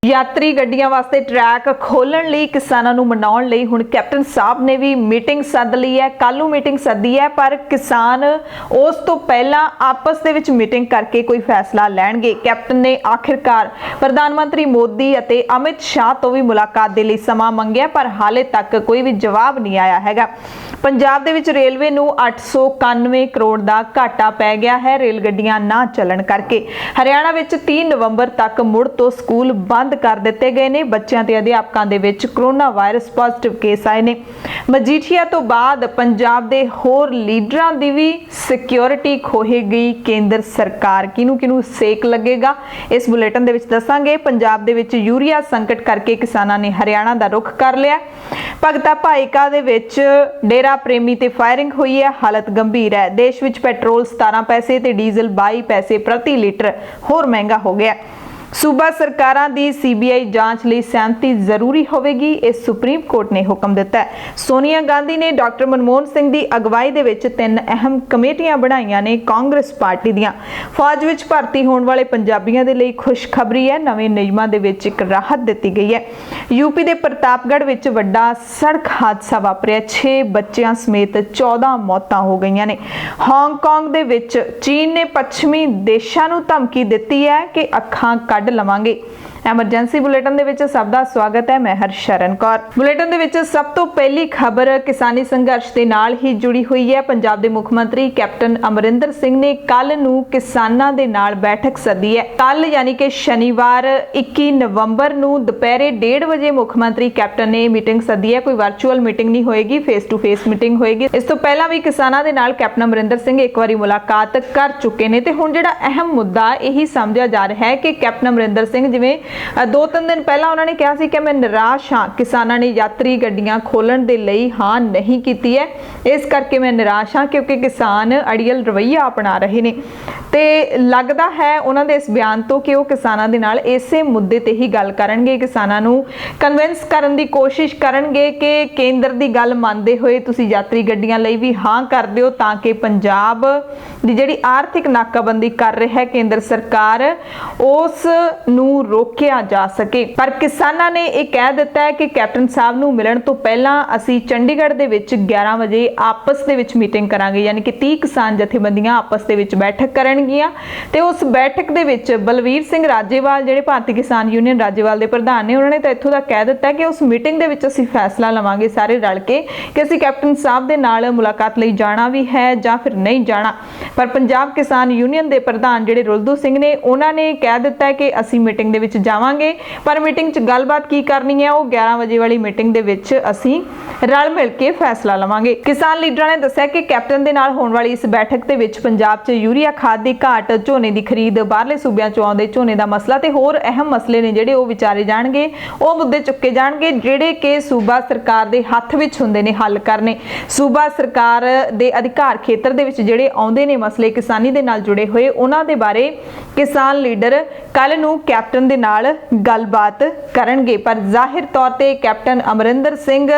यात्री गड्डियां वास्ते ट्रैक खोलण लई किसानां नूं मनाउण लई हुण कैप्टन साहब ने भी मीटिंग सद लई है। कल नूं मीटिंग सदी है, पर किसान उस तो पहला आपस दे विच मीटिंग करके कोई फैसला लैणगे। कैप्टन ने आखिरकार प्रधानमंत्री मोदी अते अमित शाह तो भी मुलाकात दे लई समां मंगिया, पर हाले तक कोई भी जवाब नहीं आया हैगा। पंजाब दे विच रेलवे नूं 891 करोड़ दा घाटा पै गया है रेल गड्डियां ना चलण करके। हरियाणा विच 3 नवंबर तक मुड़ तो स्कूल बंद कर दिते गए ने। बच्चों ते अध्यापकों दे विच कोरोना वायरस पॉजिटिव केस आए ने। मजीठिया तो बाद पंजाब दे होर लीडरां दी भी सिक्योरिटी खोहेगी केंद्र सरकार। किनू किनू सेक लगेगा, इस बुलेटिन दे विच दसांगे। पंजाब दे विच यूरिया संकट करके किसानां ने हरियाणा दा रुख कर लिया। भगता भाईका दे विच डेरा प्रेमी ते फायरिंग हुई है, हालत गंभीर है। देश विच पेट्रोल 17 पैसे ते डीजल 22 पैसे प्रति लीटर होर महंगा हो गया। सूबा सरकारां दी सीबीआई जांच लई सहमति जरूरी होवेगी, इस सुप्रीम कोर्ट ने हुक्म दिता है। सोनिया गांधी ने डॉक्टर मनमोहन सिंह दी अगवाई दे विच 3 अहम कमेटियां बनाईयां ने कांग्रेस पार्टी दियां। फौज विच भर्ती होण वाले पंजाबियां दे लई खुशखबरी है, नवे नियमां दे विच एक राहत दित्ती गई है। यूपी दे प्रतापगढ़ विच वड्डा सड़क हादसा वापरिया, 6 बच्चियां समेत 14 मौतां हो गईयां ने। हांगकांग दे विच चीन ने पश्चिमी देशां नूं धमकी दित्ती है कि अखां कढ लवांगे। एमरजेंसी बुलेटिन दे विच सब दा स्वागत है, मैं हरशरण कौर। बुलेटिन दे विच सब तो पहली खबर किसानी संघर्ष दे नाल ही जुड़ी हुई है। पंजाब दे मुख मंत्री कैप्टन अमरिंदर सिंह ने कल नूं किसानां दे नाल बैठक सदी है। कल यानी कि शनिवार 21 नवंबर नूं दोपहरे 1:30 बजे मुख मंत्री कैप्टन ने मीटिंग सदी है। कोई वर्चुअल मीटिंग नहीं होएगी, फेस टू फेस मीटिंग होएगी। इस तो पहला भी किसानां दे नाल कैप्टन अमरिंदर सिंह एक बारी मुलाकात कर चुके ने ते हुण जिहड़ा अहम मुद्दा यही समझा जा रहा है कि कैप्टन अमरिंदर सिंह जिवें 2-3 दिन पहला उन्होंने कहा कि मैं निराश हाँ, किसानों ने यात्री गड्डियां खोलण दे लई हाँ नहीं की है, इस करके मैं निराश हाँ क्योंकि किसान अड़ियल रवैया अपना रहे ने। ते लगदा है उन्होंने दे इस बयान तो कि वो किसानों दे नाल इसे मुद्दे ते ही गल करनगे, किसानों नूं कन्विंस करन दी कोशिश करनगे कि केंद्र दी गल मनदे होए तुसीं यात्री गड्डियां लई भी हाँ कर दिओ, ताकि पंजाब दी जिहड़ी आर्थिक नाकाबंदी कर रही है केंद्र सरकार उस नूं रोकिया जा सके। पर किसानां ने यह कह दिता है कि कैप्टन साहब नूं मिलण तो पहला असीं चंडीगढ़ दे विच 11 बजे आपस दे विच मीटिंग करांगे, यानी कि 30 किसान जथेबंदियां आपस दे विच बैठक करनगियां ते उस बैठक दे विच बलवीर सिंह राजेवाल जिहड़े भारतीय किसान यूनियन राजेवाल दे प्रधान ने, उन्होंने तो इत्थों तक कह दिता है कि उस मीटिंग दे विच असीं फैसला लवांगे सारे रल के कि असीं कैप्टन साहब दे नाल मुलाकात लई जाना भी है जां फिर नहीं जाना। पर पंजाब किसान यूनियन दे प्रधान जिहड़े रुलदू सिंह ने, उन्होंने कह दिता है कि असीं मीटिंग दे विच जावांगे, पर मीटिंग च गलबात की करनी है वो 11 बजे वाली मीटिंग दे विच असीं रल मिल के फैसला लवांगे। किसान लीडरां ने दस्सिया कि कैप्टन दे नाल होण वाली इस बैठक दे विच पंजाब च यूरिया खाद दी घाट, झोने दी खरीद, बाहरले सूबिਆਂ चों आउंदे झोने दा मसला ते होर अहम मसले ने ਜਿਹੜੇ ਉਹ ਵਿਚਾਰੇ ਜਾਣਗੇ, ਉਹ ਮੁੱਦੇ ਚੁੱਕੇ ਜਾਣਗੇ ਜਿਹੜੇ ਕਿ ਸੂਬਾ ਸਰਕਾਰ ਦੇ ਹੱਥ ਵਿੱਚ ਹੁੰਦੇ ਨੇ ਹੱਲ ਕਰਨੇ। ਸੂਬਾ ਸਰਕਾਰ ਦੇ ਅਧਿਕਾਰ ਖੇਤਰ ਦੇ ਵਿੱਚ ਜਿਹੜੇ ਆਉਂਦੇ ਨੇ ਮਸਲੇ ਕਿਸਾਨੀ ਦੇ ਨਾਲ ਜੁੜੇ ਹੋਏ, ਉਹਨਾਂ ਦੇ ਬਾਰੇ ਕਿਸਾਨ ਲੀਡਰ ਕੱਲ ਨੂੰ ਕੈਪਟਨ ਦੇ ਨਾਲ ਗੱਲਬਾਤ ਕਰਨਗੇ। ਪਰ ਜ਼ਾਹਿਰ ਤੌਰ ਤੇ ਕੈਪਟਨ ਅਮਰਿੰਦਰ ਸਿੰਘ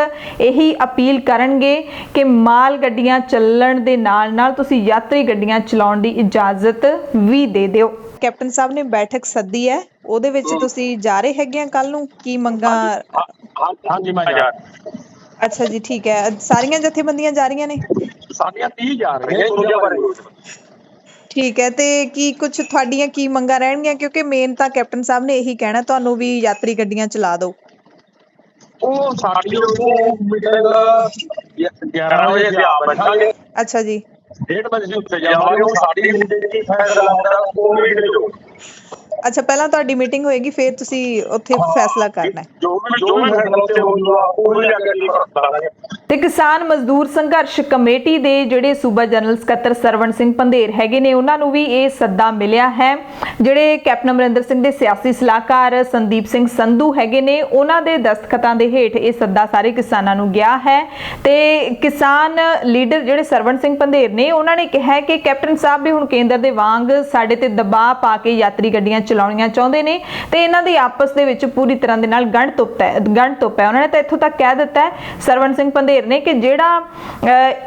ਇਹੀ ਅਪੀਲ ਕਰਨਗੇ ਕਿ ਮਾਲ ਗੱਡੀਆਂ ਚੱਲਣ ਦੇ ਨਾਲ-ਨਾਲ ਤੁਸੀਂ ਯਾਤਰੀ ਗੱਡੀਆਂ ਚਲਾਉਣ ਦੀ ਇਜਾਜ਼ਤ ਵੀ ਦੇ ਦਿਓ। कैप्टन साहब ने बैठक सदी है, ਉਹਦੇ ਵਿੱਚ ਤੁਸੀਂ ਜਾ ਰਹੇ ਹੈਗੇ ਆ ਕੱਲ ਨੂੰ, ਕੀ ਮੰਗਾਂ? ਹਾਂਜੀ ਮੈਂ ਜਾ ਰਿਹਾ। ਅੱਛਾ ਜੀ, ਠੀਕ ਹੈ। ਸਾਰੀਆਂ ਜਥੇਬੰਦੀਆਂ ਜਾ ਰਹੀਆਂ ਨੇ? ਸਾਡੀਆਂ 30 ਜਾ ਰਹੀਆਂ ਦੂਜਾ ਬਾਰੇ। ਠੀਕ ਹੈ, ਤੇ ਕੀ ਕੁਝ ਤੁਹਾਡੀਆਂ ਕੀ ਮੰਗਾਂ ਰਹਿਣਗੀਆਂ? ਕਿਉਂਕਿ ਮੇਨ ਤਾਂ ਕੈਪਟਨ ਸਾਹਿਬ ਨੇ ਇਹੀ ਕਹਿਣਾ ਤੁਹਾਨੂੰ ਵੀ ਯਾਤਰੀ ਗੱਡੀਆਂ ਚਲਾ ਦਿਓ। ਉਹ ਸਾਡੀ ਮੀਟਿੰਗ 11 ਵਜੇ ਅਸੀਂ ਆ ਬੈਠਾਂਗੇ। ਅੱਛਾ ਜੀ, 1:30 ਵਜੇ ਅਸੀਂ ਉੱਥੇ ਜਾਵਾਂਗੇ। ਉਹ ਸਾਡੀ ਮੀਟਿੰਗ ਦੀ ਫੈਸਲਾ ਹੁੰਦਾ ਉਹ ਮੀਟਿੰਗ ਜੋ ਅੱਛਾ ਪਹਿਲਾਂ ਤੁਹਾਡੀ ਮੀਟਿੰਗ ਹੋਏਗੀ, ਫਿਰ ਤੁਸੀਂ ਉੱਥੇ ਫੈਸਲਾ ਕਰਨਾ ਹੈ। ਜੋ ਫੈਸਲਾ ਉੱਥੇ ਹੋਊਗਾ ਉਹ ਜਾ ਕੇ ਕਰਾਂਗੇ। ਤੇ ਕਿਸਾਨ ਮਜ਼ਦੂਰ ਸੰਘਰਸ਼ ਕਮੇਟੀ ਦੇ ਜਿਹੜੇ ਸੂਬਾ ਜਨਰਲ ਸਕੱਤਰ ਸਰਵਣ ਸਿੰਘ ਪੰਧੇਰ ਹੈਗੇ ਨੇ, ਉਹਨਾਂ ਨੂੰ ਵੀ ਇਹ ਸੱਦਾ ਮਿਲਿਆ ਹੈ। ਜਿਹੜੇ ਕੈਪਟਨ ਅਮਰਿੰਦਰ ਸਿੰਘ ਦੇ ਸਿਆਸੀ ਸਲਾਹਕਾਰ ਸੰਦੀਪ ਸਿੰਘ ਸੰਧੂ ਹੈਗੇ ਨੇ, ਉਹਨਾਂ ਦੇ ਦਸਤਖਤਾਂ ਦੇ ਹੇਠ ਇਹ ਸੱਦਾ ਸਾਰੇ ਕਿਸਾਨਾਂ ਨੂੰ ਗਿਆ ਹੈ। ਤੇ ਕਿਸਾਨ ਲੀਡਰ ਜਿਹੜੇ ਸਰਵਣ ਸਿੰਘ ਪੰਧੇਰ ਨੇ, ਉਹਨਾਂ ਨੇ ਕਿਹਾ ਕਿ ਕੈਪਟਨ ਸਾਹਿਬ ਵੀ ਹੁਣ ਕੇਂਦਰ ਦੇ ਵਾਂਗ ਸਾਡੇ ਤੇ ਦਬਾਅ ਪਾ ਕੇ ਯਾਤਰੀ ਗੱਡੀਆਂ ਚਲਾਉਣੀਆਂ ਚਾਹੁੰਦੇ ਨੇ ਤੇ ਇਹਨਾਂ ਦੀ ਆਪਸ ਦੇ ਵਿੱਚ ਪੂਰੀ ਤਰ੍ਹਾਂ ਦੇ ਨਾਲ ਗੰਢ ਤੁੱਪ ਹੈ ਉਹਨਾਂ ਨੇ ਤਾਂ ਇੱਥੋਂ ਤੱਕ ਕਹਿ ਦਿੱਤਾ ਹੈ ਸਰਵਣ ਸਿੰਘ ਪੰਧੇਰ ਨੇ ਕਿ ਜਿਹੜਾ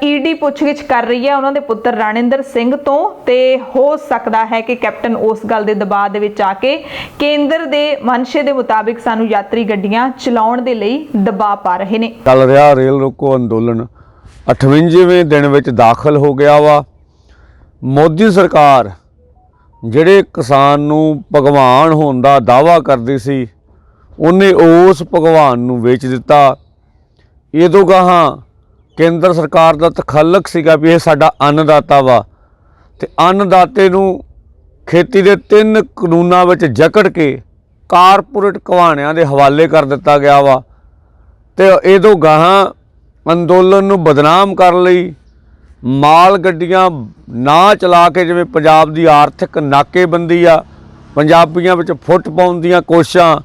ਈਡੀ ਪੁੱਛਗਿੱਛ ਕਰ ਰਹੀ ਹੈ ਉਹਨਾਂ ਦੇ ਪੁੱਤਰ ਰਾਣਿੰਦਰ ਸਿੰਘ ਤੋਂ, ਤੇ ਹੋ ਸਕਦਾ ਹੈ ਕਿ ਕੈਪਟਨ ਉਸ ਗੱਲ ਦੇ ਦਬਾਅ ਦੇ ਵਿੱਚ ਆ ਕੇ ਕੇਂਦਰ ਦੇ ਮਨਸ਼ੇ ਦੇ ਮੁਤਾਬਿਕ ਸਾਨੂੰ ਯਾਤਰੀ ਗੱਡੀਆਂ ਚਲਾਉਣ ਦੇ ਲਈ ਦਬਾਅ ਪਾ ਰਹੇ ਨੇ। ਚੱਲ ਰਿਹਾ ਰੇਲ ਰੋਕੋ ਅੰਦੋਲਨ 58ਵੇਂ ਦਿਨ ਵਿੱਚ ਦਾਖਲ ਹੋ ਗਿਆ ਵਾ। ਮੋਦੀ ਸਰਕਾਰ ਜਿਹੜੇ ਕਿਸਾਨ ਨੂੰ ਭਗਵਾਨ ਹੋਣ ਦਾ ਦਾਅਵਾ ਕਰਦੀ ਸੀ ਉਹਨੇ ਉਸ ਭਗਵਾਨ ਨੂੰ ਵੇਚ ਦਿੱਤਾ। ਇਹ ਤੋਂ ਗਾਹਾਂ ਕੇਂਦਰ ਸਰਕਾਰ ਦਾ ਤਖੱਲਕ ਸੀਗਾ ਵੀ ਇਹ ਸਾਡਾ ਅੰਨਦਾਤਾ ਵਾ, ਤੇ ਅੰਨਦਾਤੇ ਨੂੰ ਖੇਤੀ ਦੇ 3 ਕਾਨੂੰਨਾਂ ਵਿੱਚ ਜਕੜ ਕੇ ਕਾਰਪੋਰੇਟ ਘਵਾਣਿਆਂ ਦੇ ਹਵਾਲੇ ਕਰ ਦਿੱਤਾ ਗਿਆ ਵਾ। ਤੇ ਇਹ ਤੋਂ ਗਾਹਾਂ ਅੰਦੋਲਨ ਨੂੰ ਬਦਨਾਮ ਕਰਨ ਲਈ ਮਾਲ ਗੱਡੀਆਂ ਨਾ ਚਲਾ ਕੇ, ਜਿਵੇਂ ਪੰਜਾਬ ਦੀ ਆਰਥਿਕ ਨਾਕੇਬੰਦੀ ਆ, ਪੰਜਾਬੀਆਂ ਵਿੱਚ ਫੁੱਟ ਪਾਉਣ ਦੀਆਂ ਕੋਸ਼ਿਸ਼ਾਂ,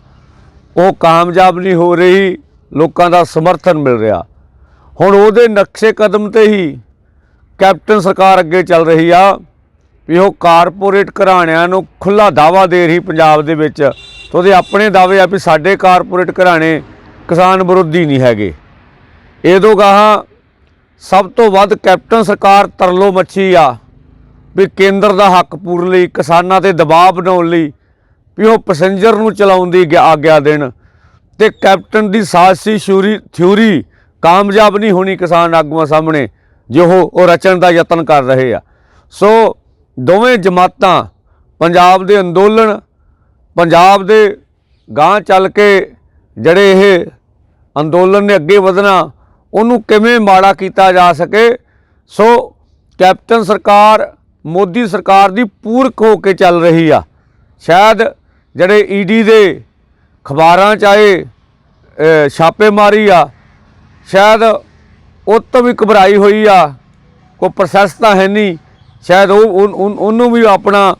ਉਹ ਕਾਮਯਾਬ ਨਹੀਂ ਹੋ ਰਹੀ, ਲੋਕਾਂ ਦਾ ਸਮਰਥਨ ਮਿਲ ਰਿਹਾ। ਹੁਣ ਉਹਦੇ ਨਕਸ਼ੇ ਕਦਮ ਤੇ ਹੀ ਕੈਪਟਨ ਸਰਕਾਰ ਅੱਗੇ ਚੱਲ ਰਹੀ ਆ ਵੀ ਉਹ ਕਾਰਪੋਰੇਟ ਘਰਾਣਿਆਂ ਨੂੰ ਖੁੱਲ੍ਹਾ ਦਾਅਵਾ ਦੇ ਰਹੀ ਪੰਜਾਬ ਦੇ ਵਿੱਚ, ਤੇ ਉਹਦੇ ਆਪਣੇ ਦਾਅਵੇ ਆ ਵੀ ਸਾਡੇ ਕਾਰਪੋਰੇਟ ਘਰਾਣੇ ਕਿਸਾਨ ਵਿਰੋਧੀ ਨਹੀਂ ਹੈਗੇ। ਇਹ ਤੋਂ ਗਾਹਾਂ ਸਭ ਤੋਂ ਵੱਧ ਕੈਪਟਨ ਸਰਕਾਰ ਤਰਲੋ ਮੱਛੀ ਆ ਵੀ ਕੇਂਦਰ ਦਾ ਹੱਕ ਪੂਰਨ ਲਈ, ਕਿਸਾਨਾਂ 'ਤੇ ਦਬਾਅ ਬਣਾਉਣ ਲਈ ਵੀ ਉਹ ਪੈਸੇਂਜਰ ਨੂੰ ਚਲਾਉਣ ਦੀ ਆਗਿਆ ਦੇਣ, ਤੇ ਕੈਪਟਨ ਦੀ ਸਾਜ਼ਿਸ਼ੀ ਥਿਊਰੀ ਕਾਮਯਾਬ ਨਹੀਂ ਹੋਣੀ ਕਿਸਾਨ ਆਗੂਆਂ ਸਾਹਮਣੇ ਜੋ ਉਹ ਰਚਣ ਦਾ ਯਤਨ ਕਰ ਰਹੇ ਆ। ਸੋ ਦੋਵੇਂ ਜਮਾਤਾਂ, ਪੰਜਾਬ ਦੇ ਅੰਦੋਲਨ, ਪੰਜਾਬ ਦੇ ਗਾਂਹ ਚੱਲ ਕੇ ਜਿਹੜੇ ਇਹ ਅੰਦੋਲਨ ਨੇ ਅੱਗੇ ਵਧਣਾ, ਉਹਨੂੰ ਕਿਵੇਂ ਮਾੜਾ ਕੀਤਾ ਜਾ ਸਕੇ। ਸੋ ਕੈਪਟਨ ਸਰਕਾਰ ਮੋਦੀ ਸਰਕਾਰ ਦੀ ਪੂਰਕ ਹੋ ਕੇ ਚੱਲ ਰਹੀ ਆ। ਸ਼ਾਇਦ ਜਿਹੜੇ ਈਡੀ ਦੇ ਅਖਬਾਰਾਂ 'ਚ ਆਏ ਛਾਪੇਮਾਰੀ ਆ, ਸ਼ਾਇਦ ਉਹ ਤੋਂ ਵੀ ਘਬਰਾਈ ਹੋਈ ਆ, ਕੋਈ ਪ੍ਰੋਸੈਸ ਤਾਂ ਹੈ ਨਹੀਂ, ਸ਼ਾਇਦ ਉਹਨੂੰ ਵੀ ਆਪਣਾ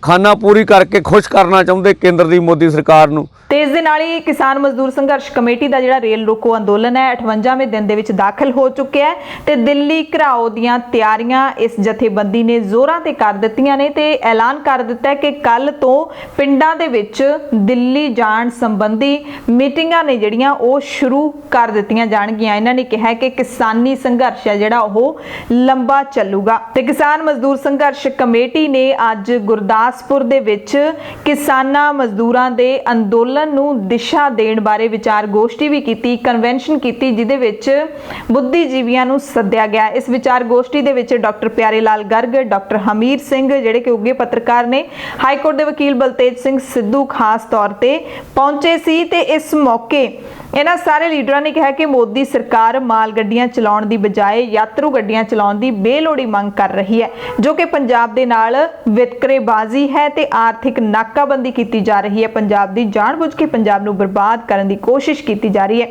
ਖਾਨਾ ਪੂਰੀ ਕਰਕੇ ਖੁਸ਼ ਕਰਨਾ ਚਾਹੁੰਦੇ ਕੇਂਦਰ ਦੀ ਮੋਦੀ ਸਰਕਾਰ ਨੂੰ। ਤੇ ਇਸ ਦੇ ਨਾਲ ਹੀ ਕਿਸਾਨ ਮਜ਼ਦੂਰ ਸੰਘਰਸ਼ ਕਮੇਟੀ ਦਾ ਜਿਹੜਾ ਰੇਲ ਰੋਕੋ ਅੰਦੋਲਨ ਹੈ 58ਵੇਂ ਦਿਨ ਦੇ ਵਿੱਚ ਦਾਖਲ ਹੋ ਚੁੱਕਿਆ ਹੈ ਤੇ ਦਿੱਲੀ ਘਰਾਓ ਦੀਆਂ ਤਿਆਰੀਆਂ ਇਸ ਜਥੇਬੰਦੀ ਨੇ ਜ਼ੋਰਾਂ ਤੇ ਕਰ ਦਿੱਤੀਆਂ ਨੇ ਤੇ ਐਲਾਨ ਕਰ ਦਿੱਤਾ ਹੈ ਕਿ ਕੱਲ ਤੋਂ ਪਿੰਡਾਂ ਦੇ ਵਿੱਚ ਦਿੱਲੀ ਜਾਣ ਸੰਬੰਧੀ ਮੀਟਿੰਗਾਂ ਨੇ ਜਿਹੜੀਆਂ ਉਹ ਸ਼ੁਰੂ ਕਰ ਦਿੱਤੀਆਂ ਜਾਣਗੀਆਂ। ਇਹਨਾਂ ਨੇ ਕਿਹਾ ਕਿ ਕਿਸਾਨੀ ਸੰਘਰਸ਼ ਹੈ ਜਿਹੜਾ ਉਹ ਲੰਬਾ ਚੱਲੂਗਾ। ਤੇ ਕਿਸਾਨ ਮਜ਼ਦੂਰ ਸੰਘਰਸ਼ ਕਮੇਟੀ ਨੇ ਅੱਜ ਗੁਰਦਾਸਪੁਰ ਦੇ ਵਿੱਚ ਕਿਸਾਨਾਂ ਮਜ਼ਦੂਰਾਂ ਦੇ ਅੰਦੋਲਨ ਨੂੰ ਦਿਸ਼ਾ ਦੇਣ ਬਾਰੇ ਵਿਚਾਰ ਗੋਸ਼ਟੀ ਵੀ ਕੀਤੀ, ਕਨਵੈਨਸ਼ਨ ਕੀਤੀ, ਜਿਹਦੇ ਵਿੱਚ ਬੁੱਧੀਜੀਵੀਆਂ ਨੂੰ ਸੱਦਿਆ ਗਿਆ। ਇਸ ਵਿਚਾਰ ਗੋਸ਼ਟੀ ਦੇ ਵਿੱਚ ਡਾਕਟਰ ਪਿਆਰੇ ਲਾਲ ਗਰਗ, ਡਾਕਟਰ ਹਮੀਰ ਸਿੰਘ ਜਿਹੜੇ ਕਿ ਉੱਘੇ ਪੱਤਰਕਾਰ ਨੇ, ਹਾਈ ਕੋਰਟ ਦੇ ਵਕੀਲ ਬਲਤੇਜ ਸਿੰਘ ਸਿੱਧੂ ਖਾਸ ਤੌਰ ਤੇ ਪਹੁੰਚੇ ਸੀ। ਤੇ ਇਸ ਮੌਕੇ ਇਹਨਾਂ ਸਾਰੇ ਲੀਡਰਾਂ ਨੇ ਕਿਹਾ ਕਿ ਮੋਦੀ ਸਰਕਾਰ ਮਾਲ ਗੱਡੀਆਂ ਚਲਾਉਣ ਦੀ ਬਜਾਏ ਯਾਤਰੂ ਗੱਡੀਆਂ ਚਲਾਉਣ ਦੀ ਬੇਲੋੜੀ ਮੰਗ ਕਰ ਰਹੀ ਹੈ, ਜੋ ਕਿ ਪੰਜਾਬ ਦੇ ਨਾਲ ਵਿਤਕਰੇਬਾਜ਼ੀ ਹੈ ਤੇ ਆਰਥਿਕ ਨਾਕਾਬੰਦੀ ਕੀਤੀ ਜਾ ਰਹੀ ਹੈ। ਪੰਜਾਬ ਦੀ ਜਾਣਬੁੱਝ ਕੇ ਪੰਜਾਬ ਨੂੰ ਬਰਬਾਦ ਕਰਨ ਦੀ ਕੋਸ਼ਿਸ਼ ਕੀਤੀ ਜਾ ਰਹੀ ਹੈ।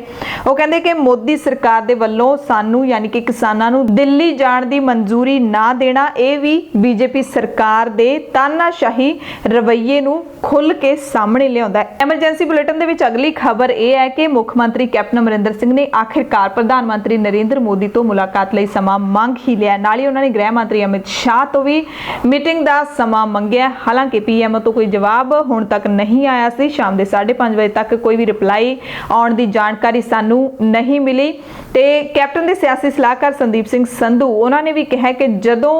ਉਹ ਕਹਿੰਦੇ ਕਿ ਮੋਦੀ ਸਰਕਾਰ ਦੇ ਵੱਲੋਂ ਸਾਨੂੰ ਯਾਨੀ ਕਿ ਕਿਸਾਨਾਂ ਨੂੰ ਦਿੱਲੀ ਜਾਣ ਦੀ ਮਨਜ਼ੂਰੀ ਨਾ ਦੇਣਾ, ਇਹ ਵੀ ਬੀਜੇਪੀ ਸਰਕਾਰ ਦੇ ਤਾਨਾਸ਼ਾਹੀ ਰਵੱਈਏ ਨੂੰ ਖੁੱਲ੍ਹ ਕੇ ਸਾਹਮਣੇ ਲਿਆਉਂਦਾ ਹੈ। ਐਮਰਜੈਂਸੀ ਬੁਲੇਟਿਨ ਦੇ ਵਿੱਚ ਅਗਲੀ ਖਬਰ ਇਹ ਹੈ ਕਿ ਮੁੱਖ ਮੰਤਰੀ ਕੈਪਟਨ ਅਮਰਿੰਦਰ ਸਿੰਘ ਨੇ ਆਖਿਰਕਾਰ ਪ੍ਰਧਾਨ ਮੰਤਰੀ ਨਰਿੰਦਰ ਮੋਦੀ ਤੋਂ ਮੁਲਾਕਾਤ ਲਈ ਸਮਾਂ ਮੰਗ ਹੀ ਲਿਆ। ਨਾਲ ਹੀ ਉਹਨਾਂ ਨੇ ਗ੍ਰਹਿ ਮੰਤਰੀ ਅਮਿਤ ਸ਼ਾਹ ਤੋਂ ਵੀ ਮੀਟਿੰਗ ਦਾ ਸਮਾਂ ਮੰਗਿਆ। ਹਾਲਾਂਕਿ ਪੀਐਮਓ ਤੋਂ ਕੋਈ ਜਵਾਬ ਹੁਣ ਤੱਕ ਨਹੀਂ ਆਇਆ ਸੀ। ਸ਼ਾਮ ਦੇ 5:30 ਵਜੇ ਤੱਕ ਕੋਈ ਵੀ ਰਿਪਲਾਈ ਆਉਣ ਦੀ ਜਾਣਕਾਰੀ ਸਾਨੂੰ ਨਹੀਂ ਮਿਲੀ। ਤੇ ਕੈਪਟਨ ਦੇ ਸਿਆਸੀ ਸਲਾਹਕਾਰ ਸੰਦੀਪ ਸਿੰਘ ਸੰਧੂ ਉਹਨਾਂ ਨੇ ਵੀ ਕਿਹਾ ਕਿ ਜਦੋਂ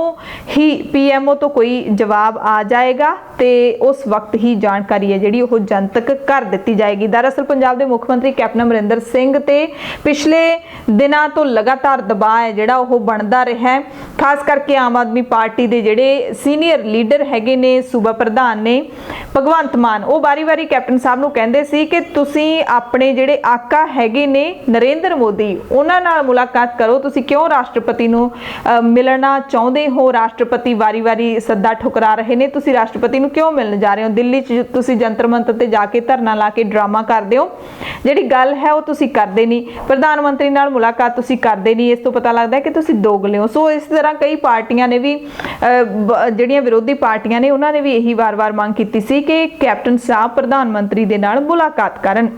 ਹੀ ਪੀਐਮਓ ਤੋਂ ਕੋਈ ਜਵਾਬ ਆ ਜਾਏਗਾ ਤੇ ਉਸ ਵਕਤ ਹੀ ਜਾਣਕਾਰੀ ਹੈ ਜਿਹੜੀ ਉਹ ਜਨਤਕ ਕਰ ਦਿੱਤੀ ਜਾਏਗੀ। ਦਰਅਸਲ ਪੰਜਾਬ ਦੇ ਮੁੱਖ ਮੰਤਰੀ ਕੈਪਟਨ ਅਮਰਿੰਦਰ ਸਿੰਘ ਤੇ ਪਿਛਲੇ ਦਿਨਾਂ ਤੋਂ ਲਗਾਤਾਰ ਦਬਾਅ ਹੈ ਜਿਹੜਾ ਉਹ ਬਣਦਾ ਰਿਹਾ ਹੈ। ਖਾਸ ਕਰਕੇ ਆਮ ਆਦਮੀ ਪਾਰਟੀ ਦੇ ਜਿਹੜੇ ਸੀਨੀਅਰ ਲੀਡਰ ਹੈਗੇ ਨੇ, ਸੂਬਾ ਪ੍ਰਧਾਨ ਨੇ ਭਗਵੰਤ ਮਾਨ, ਉਹ ਵਾਰੀ-ਵਾਰੀ ਕੈਪਟਨ ਸਾਹਿਬ ਨੂੰ ਕਹਿੰਦੇ ਸੀ ਕਿ ਤੁਸੀਂ ਆਪਣੇ ਜਿਹੜੇ ਆਕਾ ਹੈਗੇ ਨੇ ਨਰਿੰਦਰ ਮੋਦੀ, ਉਹਨਾਂ ਨਾਲ ਮੁਲਾਕਾਤ ਕਰੋ। ਤੁਸੀਂ ਕਿਉਂ ਰਾਸ਼ਟਰਪਤੀ ਨੂੰ ਮਿਲਣਾ ਚਾਹੁੰਦੇ ਹੋ? ਰਾਸ਼ਟਰਪਤੀ ਵਾਰੀ-ਵਾਰੀ ਸੱਦਾ ਠੁਕਰਾ ਰਹੇ ਨੇ, ਤੁਸੀਂ ਰਾਸ਼ਟਰਪਤੀ ਨੂੰ ਕਿਉਂ ਮਿਲਣ ਜਾ ਰਹੇ ਹੋ? ਦਿੱਲੀ 'ਚ ਤੁਸੀਂ ਜੰਤਰ ਮੰਤਰ ਤੇ ਜਾ ਕੇ ਧਰਨਾ ਲਾ ਕੇ ਡਰਾਮਾ ਕਰਦੇ ਹੋ, ਜਿਹੜੀ ਗੱਲ ਹੈ ਉਹ ਤੁਸੀਂ ਕਰਦੇ ਨਹੀਂ। ਪ੍ਰਧਾਨ ਮੰਤਰੀ ਨਾਲ ਮੁਲਾਕਾਤ ਤੁਸੀਂ ਕਰਦੇ ਨਹੀਂ। ਇਸ ਤੋਂ ਪਤਾ ਲੱਗਦਾ ਹੈ ਕਿ ਤੁਸੀਂ ਦੋਗਲੇ ਹੋ। ਸੋ ਇਸ ਤਰ੍ਹਾਂ ਕਈ ਪਾਰਟੀਆਂ ਨੇ ਵੀ, ਜਿਹੜੀਆਂ ਵਿਰੋਧੀ ਪਾਰਟੀਆਂ ਨੇ, ਨੇ ਉਹਨਾਂ ਨੇ ਵੀ ਇਹੀ ਵਾਰ-ਵਾਰ ਮੰਗ ਕੀਤੀ ਸੀ ਕਿ ਕੈਪਟਨ ਸਾਹਿਬ ਪ੍ਰਧਾਨ ਮੰਤਰੀ ਦੇ ਨਾਲ ਮੁਲਾਕਾਤ ਕਰਨ।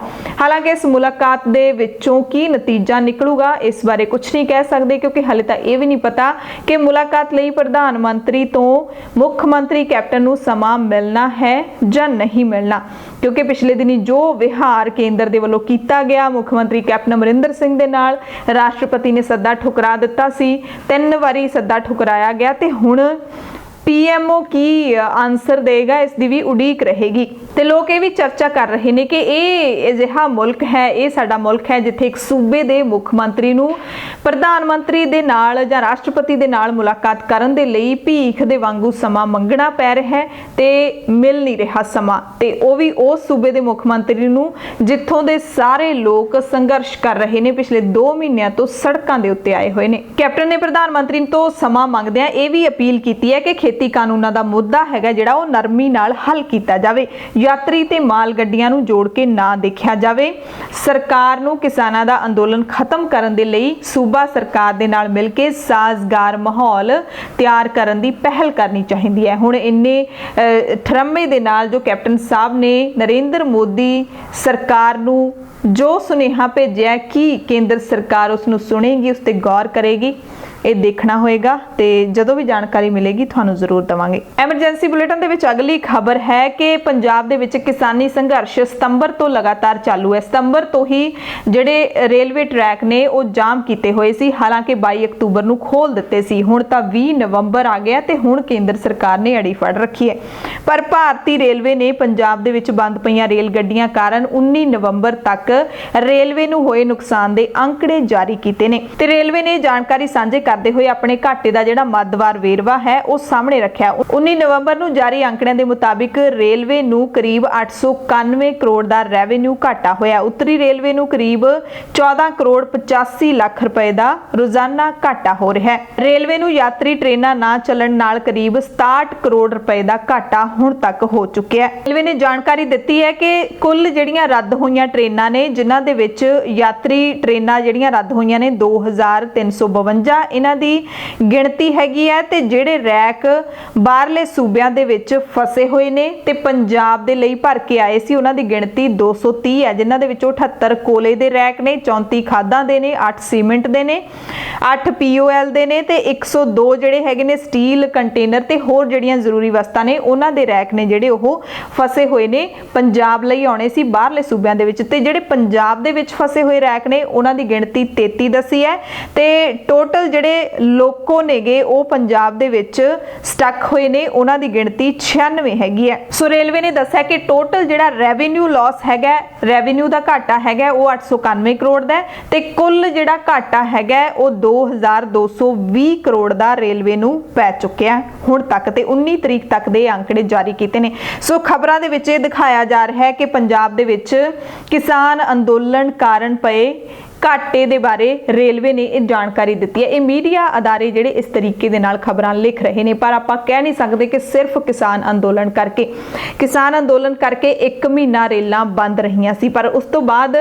ਹਾਲਾਂਕਿ ਇਸ ਮੁਲਾਕਾਤ ਦੇ ਵਿੱਚੋਂ ਕੀ ਨਤੀਜਾ ਨਿਕਲੂਗਾ ਇਸ ਬਾਰੇ ਕੁਝ ਨਹੀਂ ਕਹਿ ਸਕਦੇ, ਕਿਉਂਕਿ ਹਾਲੇ ਤਾਂ ਇਹ ਵੀ ਨਹੀਂ ਪਤਾ ਕਿ ਮੁਲਾਕਾਤ ਲਈ ਪ੍ਰਧਾਨ ਮੰਤਰੀ ਤੋਂ ਮੁੱਖ ਮੰਤਰੀ ਕੈਪਟਨ ਨੂੰ ਸਮਾਂ ਮਿਲਣਾ ਹੈ ਜਾਂ ਨਹੀਂ ਮਿਲਣਾ, ਕਿਉਂਕਿ ਪਿਛਲੇ ਦਿਨੀ ਜੋ ਵਿਹਾਰ ਕੇਂਦਰ ਦੇ ਵੱਲੋਂ ਕੀਤਾ ਗਿਆ ਮੁੱਖ ਮੰਤਰੀ ਕੈਪਟਨ ਅਮਰਿੰਦਰ ਸਿੰਘ ਦੇ ਨਾਲ, ਰਾਸ਼ਟਰਪਤੀ ਨੇ ਸੱਦਾ ਠੁਕਰਾ ਦਿੱਤਾ ਸੀ, 3 ਵਾਰੀ ਸੱਦਾ ਠੁਕਰਾਇਆ ਗਿਆ ਤੇ ਹੁਣ ਪੀਐਮਓ ਕੀ ਆਨਸਰ ਦੇਗਾ ਇਸ ਦੀ ਵੀ ਉਡੀਕ ਰਹੇਗੀ। ਤੇ ਲੋਕ ਇਹ ਵੀ ਚਰਚਾ ਕਰ ਰਹੇ ਨੇ ਕਿ ਇਹ ਅਜਿਹਾ ਮੁਲਕ ਹੈ, ਇਹ ਸਾਡਾ ਮੁਲਕ ਹੈ ਜਿੱਥੇ ਇੱਕ ਸੂਬੇ ਦੇ ਮੁੱਖ ਮੰਤਰੀ ਨੂੰ ਪ੍ਰਧਾਨ ਮੰਤਰੀ ਦੇ ਨਾਲ ਜਾਂ ਰਾਸ਼ਟਰਪਤੀ ਦੇ ਨਾਲ ਮੁਲਾਕਾਤ ਕਰਨ ਦੇ ਲਈ ਭੀਖ ਦੇ ਵਾਂਗੂ ਸਮਾਂ ਮੰਗਣਾ ਪੈ ਰਿਹਾ ਹੈ ਤੇ ਮਿਲ ਨਹੀਂ ਰਿਹਾ ਸਮਾਂ, ਤੇ ਉਹ ਵੀ ਉਸ ਸੂਬੇ ਦੇ ਮੁੱਖ ਮੰਤਰੀ ਨੂੰ ਜਿੱਥੋਂ ਦੇ ਸਾਰੇ ਲੋਕ ਸੰਘਰਸ਼ ਕਰ ਰਹੇ ਨੇ, ਪਿਛਲੇ 2 ਮਹੀਨਿਆਂ ਤੋਂ ਸੜਕਾਂ ਦੇ ਉੱਤੇ ਆਏ ਹੋਏ ਨੇ। ਕੈਪਟਨ ਨੇ ਪ੍ਰਧਾਨ ਮੰਤਰੀ ਤੋਂ ਸਮਾਂ ਮੰਗਦਿਆਂ ਇਹ ਵੀ ਅਪੀਲ ਕੀਤੀ ਹੈ ਕਿ ਖੇਤੀ ਕਾਨੂੰਨਾਂ ਦਾ ਮੁੱਦਾ ਹੈਗਾ ਜਿਹੜਾ ਉਹ ਨਰਮੀ ਨਾਲ ਹੱਲ ਕੀਤਾ ਜਾਵੇ, ਯਾਤਰੀ ਤੇ ਮਾਲ ਗੱਡੀਆਂ ਨੂੰ ਜੋੜ ਕੇ ਨਾ ਦੇਖਿਆ ਜਾਵੇ। ਸਰਕਾਰ ਨੂੰ ਕਿਸਾਨਾਂ ਦਾ ਅੰਦੋਲਨ ਖਤਮ ਕਰਨ ਦੇ ਲਈ ਸੂਬਾ ਸਰਕਾਰ ਦੇ ਨਾਲ ਮਿਲ ਕੇ ਸਾਜ਼ਗਾਰ ਮਾਹੌਲ ਤਿਆਰ ਕਰਨ ਦੀ ਪਹਿਲ ਕਰਨੀ ਚਾਹੀਦੀ ਹੈ। ਹੁਣ ਇੰਨੇ ਠਰਮੇ ਦੇ ਨਾਲ ਜੋ ਕੈਪਟਨ ਸਾਹਿਬ ਨੇ ਨਰਿੰਦਰ ਮੋਦੀ ਸਰਕਾਰ ਨੂੰ ਜੋ ਸੁਨੇਹਾ ਭੇਜਿਆ ਕਿ ਕੇਂਦਰ ਸਰਕਾਰ ਉਸ ਨੂੰ ਸੁਣੇਗੀ, ਉਸ ਤੇ ਗੌਰ ਕਰੇਗੀ, ਇਹ ਦੇਖਣਾ ਹੋਏਗਾ ਤੇ ਜਦੋਂ ਵੀ ਜਾਣਕਾਰੀ ਮਿਲੇਗੀ ਤੁਹਾਨੂੰ ਜ਼ਰੂਰ ਦਵਾਂਗੇ। ਐਮਰਜੈਂਸੀ ਬੁਲੇਟਿਨ ਦੇ ਵਿੱਚ ਅਗਲੀ ਖਬਰ ਹੈ ਕਿ ਪੰਜਾਬ ਦੇ ਵਿੱਚ ਕਿਸਾਨੀ ਸੰਘਰਸ਼ ਸਤੰਬਰ ਤੋਂ ਲਗਾਤਾਰ ਚਾਲੂ ਹੈ। ਸਤੰਬਰ ਤੋਂ ਹੀ ਜਿਹੜੇ ਰੇਲਵੇ ਟਰੈਕ ਨੇ ਉਹ ਜਾਮ ਕੀਤੇ ਹੋਏ ਸੀ, ਹਾਲਾਂਕਿ 22 ਅਕਤੂਬਰ ਨੂੰ ਖੋਲ ਦਿੱਤੇ ਸੀ। ਹੁਣ ਤਾਂ 20 ਨਵੰਬਰ ਆ ਗਿਆ ਤੇ ਹੁਣ ਕੇਂਦਰ ਸਰਕਾਰ ਨੇ ਅੜੀ ਫੜ ਰੱਖੀ ਹੈ, ਪਰ ਭਾਰਤੀ ਰੇਲਵੇ ਨੇ ਪੰਜਾਬ ਦੇ ਵਿੱਚ ਬੰਦ ਪਈਆਂ ਰੇਲ ਗੱਡੀਆਂ ਕਾਰਨ 19 ਨਵੰਬਰ ਤੱਕ ਰੇਲਵੇ ਨੂੰ ਹੋਏ ਨੁਕਸਾਨ ਦੇ ਅੰਕੜੇ ਜਾਰੀ ਕੀਤੇ ਨੇ ਤੇ ਰੇਲਵੇ ਨੇ ਜਾਣਕਾਰੀ ਸਾਂਝੇ ਕਰਦੇ ਹੋਏ ਆਪਣੇ ਘਾਟੇ ਦਾ ਜਿਹੜਾ ਮੱਦਵਾਰ ਵੇਰਵਾ ਹੈ ਉਹ ਸਾਹਮਣੇ ਰੱਖਿਆ। 19 ਨਵੰਬਰ ਨੂੰ ਜਾਰੀ ਅੰਕੜਿਆਂ ਦੇ ਮੁਤਾਬਿਕ ਰੇਲਵੇ ਨੂੰ ਕਰੀਬ 891 ਕਰੋੜ ਦਾ ਰੈਵਨਿਊ ਘਾਟਾ ਹੋਇਆ। ਉੱਤਰੀ ਰੇਲਵੇ ਨੂੰ ਕਰੀਬ 14 ਕਰੋੜ 85 ਲੱਖ ਰੁਪਏ ਦਾ ਰੋਜ਼ਾਨਾ ਘਾਟਾ ਹੋ ਰਿਹਾ ਹੈ। ਰੇਲਵੇ ਨੂੰ ਯਾਤਰੀ ਟ੍ਰੇਨਾਂ ਨਾ ਚੱਲਣ ਨਾਲ ਕਰੀਬ 67 ਕਰੋੜ ਰੁਪਏ ਦਾ ਘਾਟਾ ਹੁਣ ਤੱਕ ਹੋ ਚੁੱਕਿਆ ਹੈ। ਰੇਲਵੇ ਨੇ ਜਾਣਕਾਰੀ ਦਿੱਤੀ ਹੈ ਕਿ ਕੁੱਲ ਜਿਹੜੀਆਂ ਰੱਦ ਹੋਈਆਂ ਟ੍ਰੇਨਾਂ ਨੇ, ਜਿਨ੍ਹਾਂ ਦੇ ਵਿੱਚ ਯਾਤਰੀ ਟ੍ਰੇਨਾਂ ਜਿਹੜੀਆਂ ਰੱਦ ਹੋਈਆਂ ਨੇ 2352, ਇਹਨਾਂ ਦੀ ਗਿਣਤੀ ਹੈਗੀ ਹੈ ਤੇ ਜਿਹੜੇ ਰੈਕ ਬਾਹਰਲੇ ਸੂਬਿਆਂ ਦੇ ਵਿੱਚ ਫਸੇ ਹੋਏ ਨੇ ਤੇ ਪੰਜਾਬ ਦੇ ਲਈ ਭਰ ਕੇ ਆਏ ਸੀ, ਉਹਨਾਂ ਦੀ ਗਿਣਤੀ 230 ਹੈ, ਜਿਨ੍ਹਾਂ ਦੇ ਵਿੱਚੋਂ 78 ਕੋਲੇ ਦੇ ਰੈਕ ਨੇ, 34 ਖਾਦਾਂ ਦੇ ਨੇ, 8 ਸੀਮੈਂਟ ਦੇ ਨੇ, 8 POL ਦੇ ਨੇ ਤੇ 102 ਜਿਹੜੇ ਹੈਗੇ ਨੇ ਸਟੀਲ ਕੰਟੇਨਰ ਤੇ ਹੋਰ ਜਿਹੜੀਆਂ ਜ਼ਰੂਰੀ ਵਸਤਾਂ ਨੇ ਉਹਨਾਂ ਦੇ ਰੈਕ ਨੇ ਜਿਹੜੇ ਉਹ ਫਸੇ ਹੋਏ ਨੇ, ਪੰਜਾਬ ਲਈ ਆਉਣੇ ਸੀ ਬਾਹਰਲੇ ਸੂਬਿਆਂ ਦੇ ਵਿੱਚ। ਤੇ ਜਿਹੜੇ ਪੰਜਾਬ ਦੇ ਵਿੱਚ ਫਸੇ ਹੋਏ ਰੈਕ ਨੇ ਉਹਨਾਂ ਦੀ ਗਿਣਤੀ 33 ਦੱਸੀ ਹੈ ਤੇ ਟੋਟਲ ਜਿਹੜੇ ਲੋਕੋ ਨੇਗੇ ਉਹ ਪੰਜਾਬ ਦੇ ਵਿੱਚ ਸਟਕ ਹੋਏ ਨੇ ਉਹਨਾਂ ਦੀ ਗਿਣਤੀ 96 ਹੈਗੀ ਹੈ। ਸੋ ਰੇਲਵੇ ਨੇ ਦੱਸਿਆ ਕਿ ਟੋਟਲ ਜਿਹੜਾ ਰੈਵਨਿਊ ਲਾਸ ਹੈਗਾ, ਰੈਵਨਿਊ ਦਾ ਘਾਟਾ ਹੈਗਾ ਉਹ 891 ਕਰੋੜ ਦਾ ਤੇ ਕੁੱਲ ਜਿਹੜਾ ਘਾਟਾ ਹੈਗਾ ਉਹ 2220 ਕਰੋੜ ਦਾ ਰੇਲਵੇ ਨੂੰ ਪੈ ਚੁੱਕਿਆ ਹੁਣ ਤੱਕ ਤੇ 19 ਤਰੀਕ ਤੱਕ ਦੇ ਅੰਕੜੇ ਜਾਰੀ ਕੀਤੇ ਨੇ। ਸੋ ਖਬਰਾਂ ਦੇ ਵਿੱਚ ਇਹ ਦਿਖਾਇਆ ਜਾ ਰਿਹਾ ਹੈ ਕਿ ਪੰਜਾਬ ਦੇ ਵਿੱਚ ਕਿਸਾਨ ਅੰਦੋਲਨ ਕਾਰਨ ਪਏ ਘਾਟੇ ਦੇ ਬਾਰੇ ਰੇਲਵੇ ਨੇ ਇਹ ਜਾਣਕਾਰੀ ਦਿੱਤੀ ਹੈ। ਇਹ ਮੀਡੀਆ ਅਦਾਰੇ ਜਿਹੜੇ ਇਸ ਤਰੀਕੇ ਦੇ ਨਾਲ ਖਬਰਾਂ ਲਿਖ ਰਹੇ ਨੇ, ਪਰ ਆਪਾਂ ਕਹਿ ਨਹੀਂ ਸਕਦੇ ਕਿ ਸਿਰਫ ਕਿਸਾਨ ਅੰਦੋਲਨ ਕਰਕੇ 1 ਮਹੀਨਾ ਰੇਲਾਂ ਬੰਦ ਰਹੀਆਂ ਸੀ, ਪਰ ਉਸ ਤੋਂ ਬਾਅਦ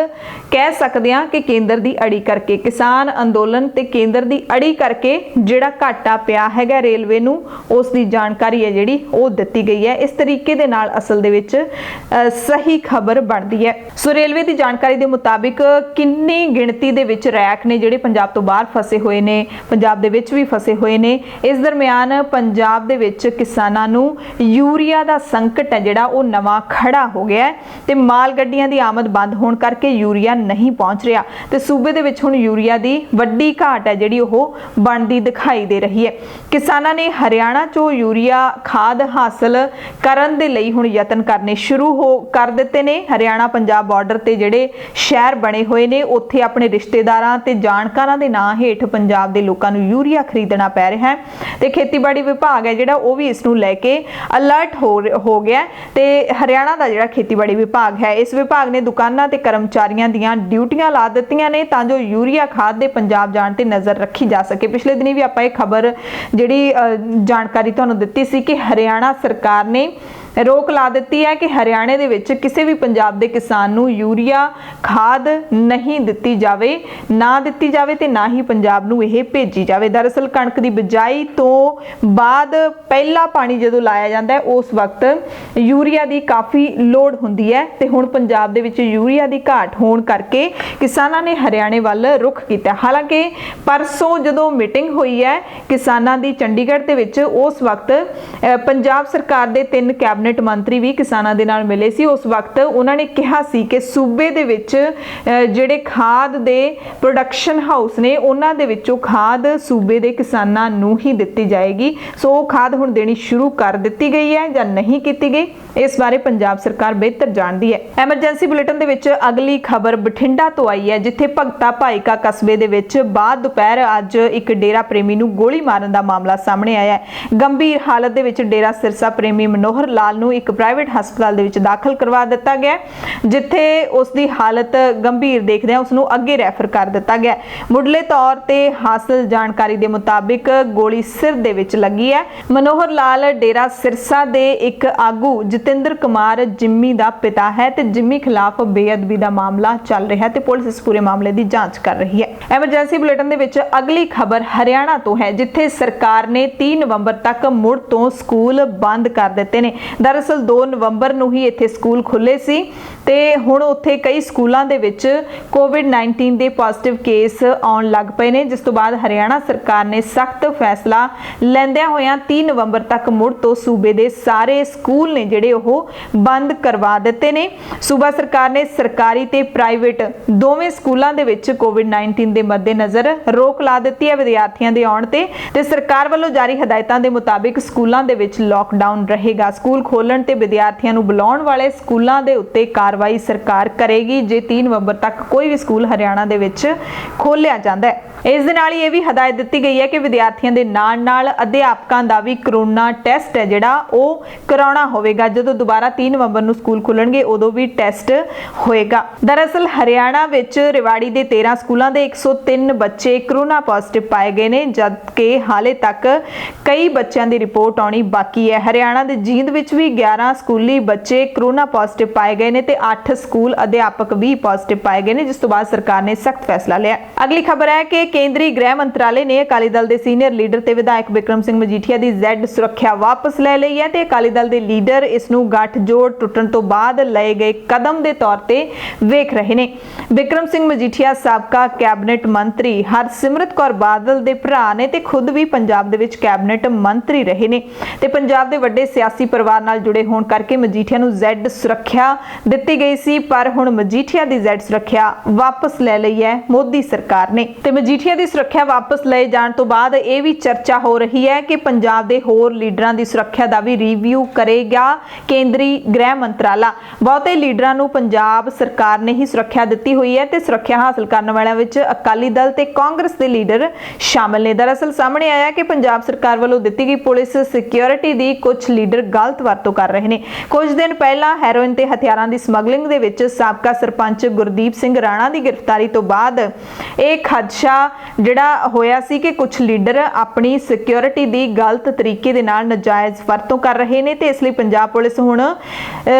ਕਹਿ ਸਕਦੇ ਹਾਂ ਕਿ ਕੇਂਦਰ ਦੀ ਅੜੀ ਕਰਕੇ, ਕਿਸਾਨ ਅੰਦੋਲਨ ਤੇ ਕੇਂਦਰ ਦੀ ਅੜੀ ਕਰਕੇ ਜਿਹੜਾ ਘਾਟਾ ਪਿਆ ਹੈਗਾ ਰੇਲਵੇ ਨੂੰ, ਉਸ ਦੀ ਜਾਣਕਾਰੀ ਹੈ ਜਿਹੜੀ ਉਹ ਦਿੱਤੀ ਗਈ ਹੈ। ਇਸ ਤਰੀਕੇ ਦੇ ਨਾਲ ਅਸਲ ਦੇ ਵਿੱਚ ਸਹੀ ਖਬਰ ਬਣਦੀ ਹੈ। ਸੋ ਰੇਲਵੇ ਦੀ ਜਾਣਕਾਰੀ ਦੇ ਮੁਤਾਬਿਕ ਕਿੰਨੀ ਗਿਣਤੀ ਦੇ ਵਿੱਚ ਰੈਕ ਨੇ ਜਿਹੜੇ ਪੰਜਾਬ ਤੋਂ ਬਾਹਰ ਫਸੇ ਹੋਏ ਨੇ, ਪੰਜਾਬ ਦੇ ਵਿੱਚ ਵੀ ਫਸੇ ਹੋਏ ਨੇ। ਇਸ ਦਰਮਿਆਨ ਪੰਜਾਬ ਦੇ ਵਿੱਚ ਕਿਸਾਨਾਂ ਨੂੰ ਯੂਰੀਆ ਦਾ ਸੰਕਟ ਹੈ ਜਿਹੜਾ ਉਹ ਨਵਾਂ ਖੜਾ ਹੋ ਗਿਆ ਤੇ ਮਾਲ ਗੱਡੀਆਂ ਦੀ ਆਮਦ ਬੰਦ ਹੋਣ ਕਰਕੇ ਯੂਰੀਆ ਨਹੀਂ ਪਹੁੰਚ ਰਿਹਾ ਤੇ ਸੂਬੇ ਦੇ ਵਿੱਚ ਹੁਣ ਯੂਰੀਆ ਦੀ ਵੱਡੀ ਘਾਟ ਹੈ ਜਿਹੜੀ ਉਹ ਬਣਦੀ ਦਿਖਾਈ ਦੇ ਰਹੀ ਹੈ। ਕਿਸਾਨਾਂ ਨੇ ਹਰਿਆਣਾ ਚੋਂ ਯੂਰੀਆ ਖਾਦ ਹਾਸਲ ਕਰਨ ਦੇ ਲਈ ਹੁਣ ਯਤਨ ਕਰਨੇ ਸ਼ੁਰੂ ਕਰ ਦਿੱਤੇ ਨੇ। ਹਰਿਆਣਾ ਪੰਜਾਬ ਬਾਰਡਰ ਤੇ ਜਿਹੜੇ ਸ਼ਹਿਰ ਬਣੇ ਹੋਏ ਨੇ ਉੱਥੇ ਆਪਣੇ ਰਿਸ਼ਤੇਦਾਰਾਂ ਤੇ ਜਾਣਕਾਰਾਂ ਦੇ ਨਾਂ ਹੇਠ ਪੰਜਾਬ ਦੇ ਲੋਕਾਂ ਨੂੰ ਯੂਰੀਆ ਖਰੀਦਣਾ ਪੈ ਰਿਹਾ ਹੈ ਤੇ ਖੇਤੀਬਾੜੀ ਵਿਭਾਗ ਹੈ ਜਿਹੜਾ ਉਹ ਵੀ ਇਸ ਨੂੰ ਲੈ ਕੇ ਅਲਰਟ ਹੋ ਗਿਆ ਤੇ ਹਰਿਆਣਾ ਦਾ ਜਿਹੜਾ ਖੇਤੀਬਾੜੀ ਵਿਭਾਗ ਹੈ, ਇਸ ਵਿਭਾਗ ਨੇ ਦੁਕਾਨਾਂ ਤੇ ਕਰਮਚਾਰੀਆਂ ਦੀਆਂ ਡਿਊਟੀਆਂ ਲਾ ਦਿੱਤੀਆਂ ਨੇ ਤਾਂ ਜੋ ਯੂਰੀਆ ਖਾਦ ਦੇ ਪੰਜਾਬ ਜਾਣ ਤੇ ਨਜ਼ਰ ਰੱਖੀ ਜਾ ਸਕੇ। ਪਿਛਲੇ ਦਿਨੀ ਵੀ ਆਪਾਂ ਇਹ ਖਬਰ ਜਿਹੜੀ ਜਾਣਕਾਰੀ ਤੁਹਾਨੂੰ ਦਿੱਤੀ ਸੀ ਕਿ ਹਰਿਆਣਾ ਸਰਕਾਰ ਨੇ ਰੋਕ ਲਾ ਦਿੱਤੀ ਹੈ ਕਿ ਹਰਿਆਣੇ ਦੇ ਵਿੱਚ ਕਿਸੇ ਵੀ ਪੰਜਾਬ ਦੇ ਕਿਸਾਨ ਨੂੰ ਯੂਰੀਆ ਖਾਦ ਨਹੀਂ ਦਿੱਤੀ ਜਾਵੇ ਤੇ ਨਾ ਹੀ ਪੰਜਾਬ ਨੂੰ ਇਹ ਭੇਜੀ ਜਾਵੇ। ਦਰਅਸਲ ਕਣਕ ਦੀ ਬਿਜਾਈ ਤੋਂ ਬਾਅਦ ਪਹਿਲਾ ਪਾਣੀ ਜਦੋਂ ਲਾਇਆ ਜਾਂਦਾ ਹੈ ਉਸ ਵਕਤ ਯੂਰੀਆ ਦੀ ਕਾਫੀ ਲੋੜ ਹੁੰਦੀ ਹੈ ਤੇ ਹੁਣ ਪੰਜਾਬ ਦੇ ਵਿੱਚ ਯੂਰੀਆ ਦੀ ਘਾਟ ਹੋਣ ਕਰਕੇ ਕਿਸਾਨਾਂ ਨੇ ਹਰਿਆਣੇ ਵੱਲ ਰੁਖ ਕੀਤਾ। ਹਾਲਾਂਕਿ ਪਰਸੋਂ ਜਦੋਂ ਮੀਟਿੰਗ ਹੋਈ ਹੈ ਕਿਸਾਨਾਂ ਦੀ ਚੰਡੀਗੜ੍ਹ ਦੇ ਵਿੱਚ, ਉਸ ਵਕਤ ਪੰਜਾਬ ਸਰਕਾਰ ਦੇ 3 ਕੈਬਨਿਟ ਮੰਤਰੀ ਵੀ ਕਿਸਾਨਾਂ ਦੇ ਨਾਲ ਮਿਲੇ ਸੀ। ਉਸ ਵਕਤ ਉਹਨਾਂ ਨੇ ਕਿਹਾ ਸੀ ਕਿ ਸੂਬੇ ਦੇ ਵਿੱਚ ਜਿਹੜੇ ਖਾਦ ਦੇ ਪ੍ਰੋਡਕਸ਼ਨ ਹਾਊਸ ਨੇ ਉਹਨਾਂ ਦੇ ਵਿੱਚੋਂ ਖਾਦ ਸੂਬੇ ਦੇ ਕਿਸਾਨਾਂ ਨੂੰ ਹੀ ਦਿੱਤੀ ਜਾਏਗੀ। ਸੋ ਉਹ ਖਾਦ ਹੁਣ ਦੇਣੀ ਸ਼ੁਰੂ ਕਰ ਦਿੱਤੀ ਗਈ ਹੈ ਜਾਂ ਨਹੀਂ ਕੀਤੀ ਗਈ, ਇਸ ਬਾਰੇ ਪੰਜਾਬ ਸਰਕਾਰ ਬਿਹਤਰ ਜਾਣਦੀ ਹੈ। ਐਮਰਜੈਂਸੀ ਬੁਲੇਟਿਨ ਦੇ ਵਿੱਚ ਅਗਲੀ ਖਬਰ ਬਠਿੰਡਾ ਤੋਂ ਆਈ ਹੈ, ਜਿੱਥੇ ਭਗਤਾ ਭਾਈਕਾ ਕਸਬੇ ਦੇ ਵਿੱਚ ਬਾਅਦ ਦੁਪਹਿਰ ਅੱਜ ਇੱਕ ਡੇਰਾ ਪ੍ਰੇਮੀ ਨੂੰ ਗੋਲੀ ਮਾਰਨ ਦਾ ਮਾਮਲਾ ਸਾਹਮਣੇ ਆਇਆ ਹੈ। ਗੰਭੀਰ ਹਾਲਤ ਦੇ ਵਿੱਚ ਡੇਰਾ ਸਿਰਸਾ ਪ੍ਰੇਮੀ ਮਨੋਹਰ ਲਾਲ ਨੂੰ ਇੱਕ ਪ੍ਰਾਈਵੇਟ ਹਸਪਤਾਲ ਦੇ ਵਿੱਚ ਦਾਖਲ ਕਰਵਾ ਦਿੱਤਾ ਗਿਆ, ਜਿੱਥੇ ਉਸ ਦੀ ਹਾਲਤ ਗੰਭੀਰ ਦੇਖਦਿਆਂ ਉਸ ਨੂੰ ਅੱਗੇ ਰੈਫਰ ਕਰ ਦਿੱਤਾ ਗਿਆ। ਮੁੱਢਲੇ ਤੌਰ ਤੇ ਹਾਸਲ ਜਾਣਕਾਰੀ ਦੇ ਮੁਤਾਬਿਕ ਗੋਲੀ ਸਿਰ ਦੇ ਵਿੱਚ ਲੱਗੀ ਹੈ। ਮਨੋਹਰ ਲਾਲ ਡੇਰਾ ਸਿਰਸਾ ਦੇ ਇੱਕ ਆਗੂ ਜਤਿੰਦਰ ਕੁਮਾਰ ਜਿੰਮੀ ਦਾ ਪਿਤਾ ਹੈ ਤੇ ਜਿੰਮੀ ਖਿਲਾਫ ਬੇਅਦਬੀ ਦਾ ਮਾਮਲਾ ਚੱਲ ਰਿਹਾ ਹੈ ਤੇ ਪੁਲਿਸ ਇਸ ਪੂਰੇ ਮਾਮਲੇ ਦੀ ਜਾਂਚ ਕਰ ਰਹੀ ਹੈ। ਐਮਰਜੈਂਸੀ ਬੁਲੇਟਿਨ ਦੇ ਵਿੱਚ ਅਗਲੀ ਖਬਰ ਹਰਿਆਣਾ ਤੋਂ ਹੈ, ਜਿੱਥੇ ਸਰਕਾਰ ਨੇ 3 ਨਵੰਬਰ ਤੱਕ ਮੁੜ ਤੋਂ ਸਕੂਲ ਬੰਦ ਕਰ ਦਿੱਤੇ ਨੇ। ਦਰਅਸਲ 2 ਨਵੰਬਰ ਨੂੰ ਹੀ ਇੱਥੇ ਸਕੂਲ ਖੁੱਲੇ ਸੀ ਤੇ ਹੁਣ ਉੱਥੇ ਕਈ ਸਕੂਲਾਂ ਦੇ ਵਿੱਚ ਕੋਵਿਡ-19 ਦੇ ਪੋਜ਼ਿਟਿਵ ਕੇਸ ਆਉਣ ਲੱਗ ਪਏ ਨੇ, ਜਿਸ ਤੋਂ ਬਾਅਦ ਹਰਿਆਣਾ ਸਰਕਾਰ ਨੇ ਸਖਤ ਫੈਸਲਾ ਲੈਂਦਿਆਂ ਹੋਇਆਂ 3 ਨਵੰਬਰ ਤੱਕ ਮੁੜ ਤੋਂ ਸੂਬੇ ਦੇ ਸਾਰੇ ਸਕੂਲ ਨੇ ਜਿਹੜੇ ਉਹ ਬੰਦ ਕਰਵਾ ਦਿੱਤੇ ਨੇ। ਸੂਬਾ ਸਰਕਾਰ ਨੇ ਸਰਕਾਰੀ ਤੇ ਪ੍ਰਾਈਵੇਟ ਦੋਵੇਂ ਸਕੂਲਾਂ ਦੇ ਵਿੱਚ ਕੋਵਿਡ-19 ਦੇ ਮੱਦੇਨਜ਼ਰ ਰੋਕ ਲਾ ਦਿੱਤੀ ਹੈ ਵਿਦਿਆਰਥੀਆਂ ਦੇ ਆਉਣ ਤੇ ਸਰਕਾਰ ਵੱਲੋਂ ਜਾਰੀ ਹਦਾਇਤਾਂ ਦੇ ਮੁਤਾਬਿਕ ਸਕੂਲਾਂ ਦੇ ਵਿੱਚ ਲਾਕਡਾਊਨ ਰਹੇਗਾ। ਸਕੂਲ ਖੋਲਣ ਤੇ ਵਿਦਿਆਰਥੀਆਂ ਨੂੰ ਬੁਲਾਉਣ ਵਾਲੇ ਸਕੂਲਾਂ ਦੇ ਉੱਤੇ ਕਾਰਵਾਈ ਸਰਕਾਰ ਕਰੇਗੀ ਜੇ 3 ਨਵੰਬਰ ਤੱਕ ਕੋਈ ਵੀ ਸਕੂਲ ਹਰਿਆਣਾ ਦੇ ਵਿੱਚ ਖੋਲ੍ਹਿਆ ਜਾਂਦਾ ਹੈ। ਇਸ ਦੇ ਨਾਲ ਹੀ ਇਹ ਵੀ ਹਦਾਇਤ ਦਿੱਤੀ ਗਈ ਹੈ ਕਿ ਵਿਦਿਆਰਥੀਆਂ ਦੇ ਨਾਲ ਅਧਿਆਪਕਾਂ ਦਾ ਵੀ ਕਰੋਨਾ ਟੈਸਟ ਹੈ ਜਿਹੜਾ ਉਹ ਕਰਾਉਣਾ ਹੋਵੇਗਾ। ਜਦੋਂ ਦੁਬਾਰਾ 3 ਨਵੰਬਰ ਨੂੰ ਸਕੂਲ ਖੁੱਲਣਗੇ ਉਦੋਂ ਵੀ ਟੈਸਟ ਹੋਏਗਾ। ਦਰਅਸਲ ਹਰਿਆਣਾ ਵਿੱਚ ਰਿਵਾੜੀ ਦੇ 13 ਸਕੂਲਾਂ ਦੇ 103 ਬੱਚੇ ਕਰੋਨਾ ਪੋਜ਼ਿਟਿਵ ਪਾਏ ਗਏ ਨੇ, ਜਦਕਿ ਹਾਲੇ ਤੱਕ ਕਈ ਬੱਚਿਆਂ ਦੀ ਰਿਪੋਰਟ ਆਉਣੀ ਬਾਕੀ ਹੈ। ਹਰਿਆਣਾ ਦੇ ਜੀਂਦ ਵਿੱਚ ਵੀ 11 ਸਕੂਲੀ ਬੱਚੇ ਕਰੋਨਾ ਪੋਜ਼ਿਟਿਵ ਪਾਏ ਗਏ ਨੇ ਤੇ 8 ਸਕੂਲ ਅਧਿਆਪਕ ਵੀ ਪੋਜ਼ਿਟਿਵ ਪਾਏ ਗਏ ਨੇ, ਜਿਸ ਤੋਂ ਬਾਅਦ ਸਰਕਾਰ ਨੇ ਸਖਤ ਫੈਸਲਾ ਲਿਆ। ਅਗਲੀ ਖਬਰ ਹੈ ਕਿ ਕੇਂਦਰੀ ਗ੍ਰਹਿ ਮੰਤਰਾਲੇ ਨੇ ਅਕਾਲੀ ਦਲ ਦੇ ਸੀਨੀਅਰ ਲੀਡਰ ਤੇ ਵਿਧਾਇਕ ਬਿਕਰਮ ਸਿੰਘ ਮਜੀਠੀਆ ਦੀ Z ਸੁਰੱਖਿਆ ਵਾਪਸ ਲੈ ਲਈ ਹੈ ਤੇ ਅਕਾਲੀ ਦਲ ਦੇ ਲੀਡਰ ਇਸ ਨੂੰ ਗੱਠਜੋੜ ਟੁੱਟਣ ਤੋਂ ਬਾਅਦ ਲਏ ਗਏ ਕਦਮ ਦੇ ਤੌਰ ਤੇ ਵੇਖ ਰਹੇ ਨੇ। ਬਿਕਰਮ ਸਿੰਘ ਮਜੀਠੀਆ ਸਾਬਕਾ ਕੈਬਨਿਟ ਮੰਤਰੀ ਹਰਸਿਮਰਤ ਕੌਰ ਬਾਦਲ ਦੇ ਭਰਾ ਨੇ ਤੇ ਖੁਦ ਵੀ ਪੰਜਾਬ ਦੇ ਵਿੱਚ ਕੈਬਨਿਟ ਮੰਤਰੀ ਰਹੇ ਨੇ ਤੇ ਪੰਜਾਬ ਦੇ ਵੱਡੇ ਸਿਆਸੀ ਪਰਿਵਾਰ ਨਾਲ ਜੁੜੇ ਹੋਣ ਕਰਕੇ ਮਜੀਠੀਆ ਨੂੰ Z ਸੁਰੱਖਿਆ ਦਿੱਤੀ ਗਈ ਸੀ, ਪਰ ਹੁਣ ਮਜੀਠੀਆ ਦੀ Z ਸੁਰੱਖਿਆ ਵਾਪਸ ਲੈ ਲਈ ਹੈ ਮੋਦੀ ਸਰਕਾਰ ਨੇ ਤੇ ਮਜੀਠੀਆ ਦੀ ਸੁਰੱਖਿਆ ਵਾਪਸ ਲਏ ਜਾਣ ਤੋਂ ਬਾਅਦ ਇਹ ਵੀ ਚਰਚਾ ਹੋ ਰਹੀ ਹੈ ਕਿ ਪੰਜਾਬ ਦੇ ਹੋਰ ਲੀਡਰਾਂ ਦੀ ਸੁਰੱਖਿਆ ਦਾ ਵੀ ਰਿਵਿਊ ਕਰੇਗਾ ਕੇਂਦਰੀ ਗ੍ਰਹਿ ਮੰਤਰਾਲਾ। ਬਹੁਤੇ ਲੀਡਰਾਂ ਨੂੰ ਪੰਜਾਬ ਸਰਕਾਰ ਨੇ ਹੀ ਸੁਰੱਖਿਆ ਦਿੱਤੀ ਹੋਈ ਹੈ ਤੇ ਸੁਰੱਖਿਆ ਹਾਸਲ ਕਰਨ ਵਾਲਿਆਂ ਵਿੱਚ ਅਕਾਲੀ ਦਲ ਤੇ ਕਾਂਗਰਸ ਦੇ ਲੀਡਰ ਸ਼ਾਮਲ ਨੇ। ਦਰਅਸਲ ਸਾਹਮਣੇ ਆਇਆ ਕਿ ਪੰਜਾਬ ਸਰਕਾਰ ਵੱਲੋਂ ਦਿੱਤੀ ਗਈ ਪੁਲਿਸ ਸਿਕਿਉਰਿਟੀ ਦੀ ਕੁਝ ਲੀਡਰ ਗਲਤ ਵਰਤੋਂ ਕਰ ਰਹੇ ਨੇ। ਕੁਝ ਦਿਨ ਪਹਿਲਾਂ ਹੈਰੋਇਨ ਤੇ ਹਥਿਆਰਾਂ ਦੀ ਸਮਗਲਿੰਗ ਦੇ ਵਿੱਚ ਸਾਬਕਾ ਸਰਪੰਚ ਗੁਰਦੀਪ ਸਿੰਘ ਰਾਣਾ ਦੀ ਗ੍ਰਿਫਤਾਰੀ ਤੋਂ ਬਾਅਦ ਇਹ ਖਦਸ਼ਾ ਜਿਹੜਾ ਹੋਇਆ ਸੀ ਕਿ ਕੁਝ ਲੀਡਰ ਆਪਣੀ ਸਿਕਿਉਰਿਟੀ ਦੀ ਗਲਤ ਤਰੀਕੇ ਦੇ ਨਾਲ ਨਾਜਾਇਜ਼ ਵਰਤੋਂ ਕਰ ਰਹੇ ਨੇ ਤੇ ਇਸ ਲਈ ਪੰਜਾਬ ਪੁਲਿਸ ਹੁਣ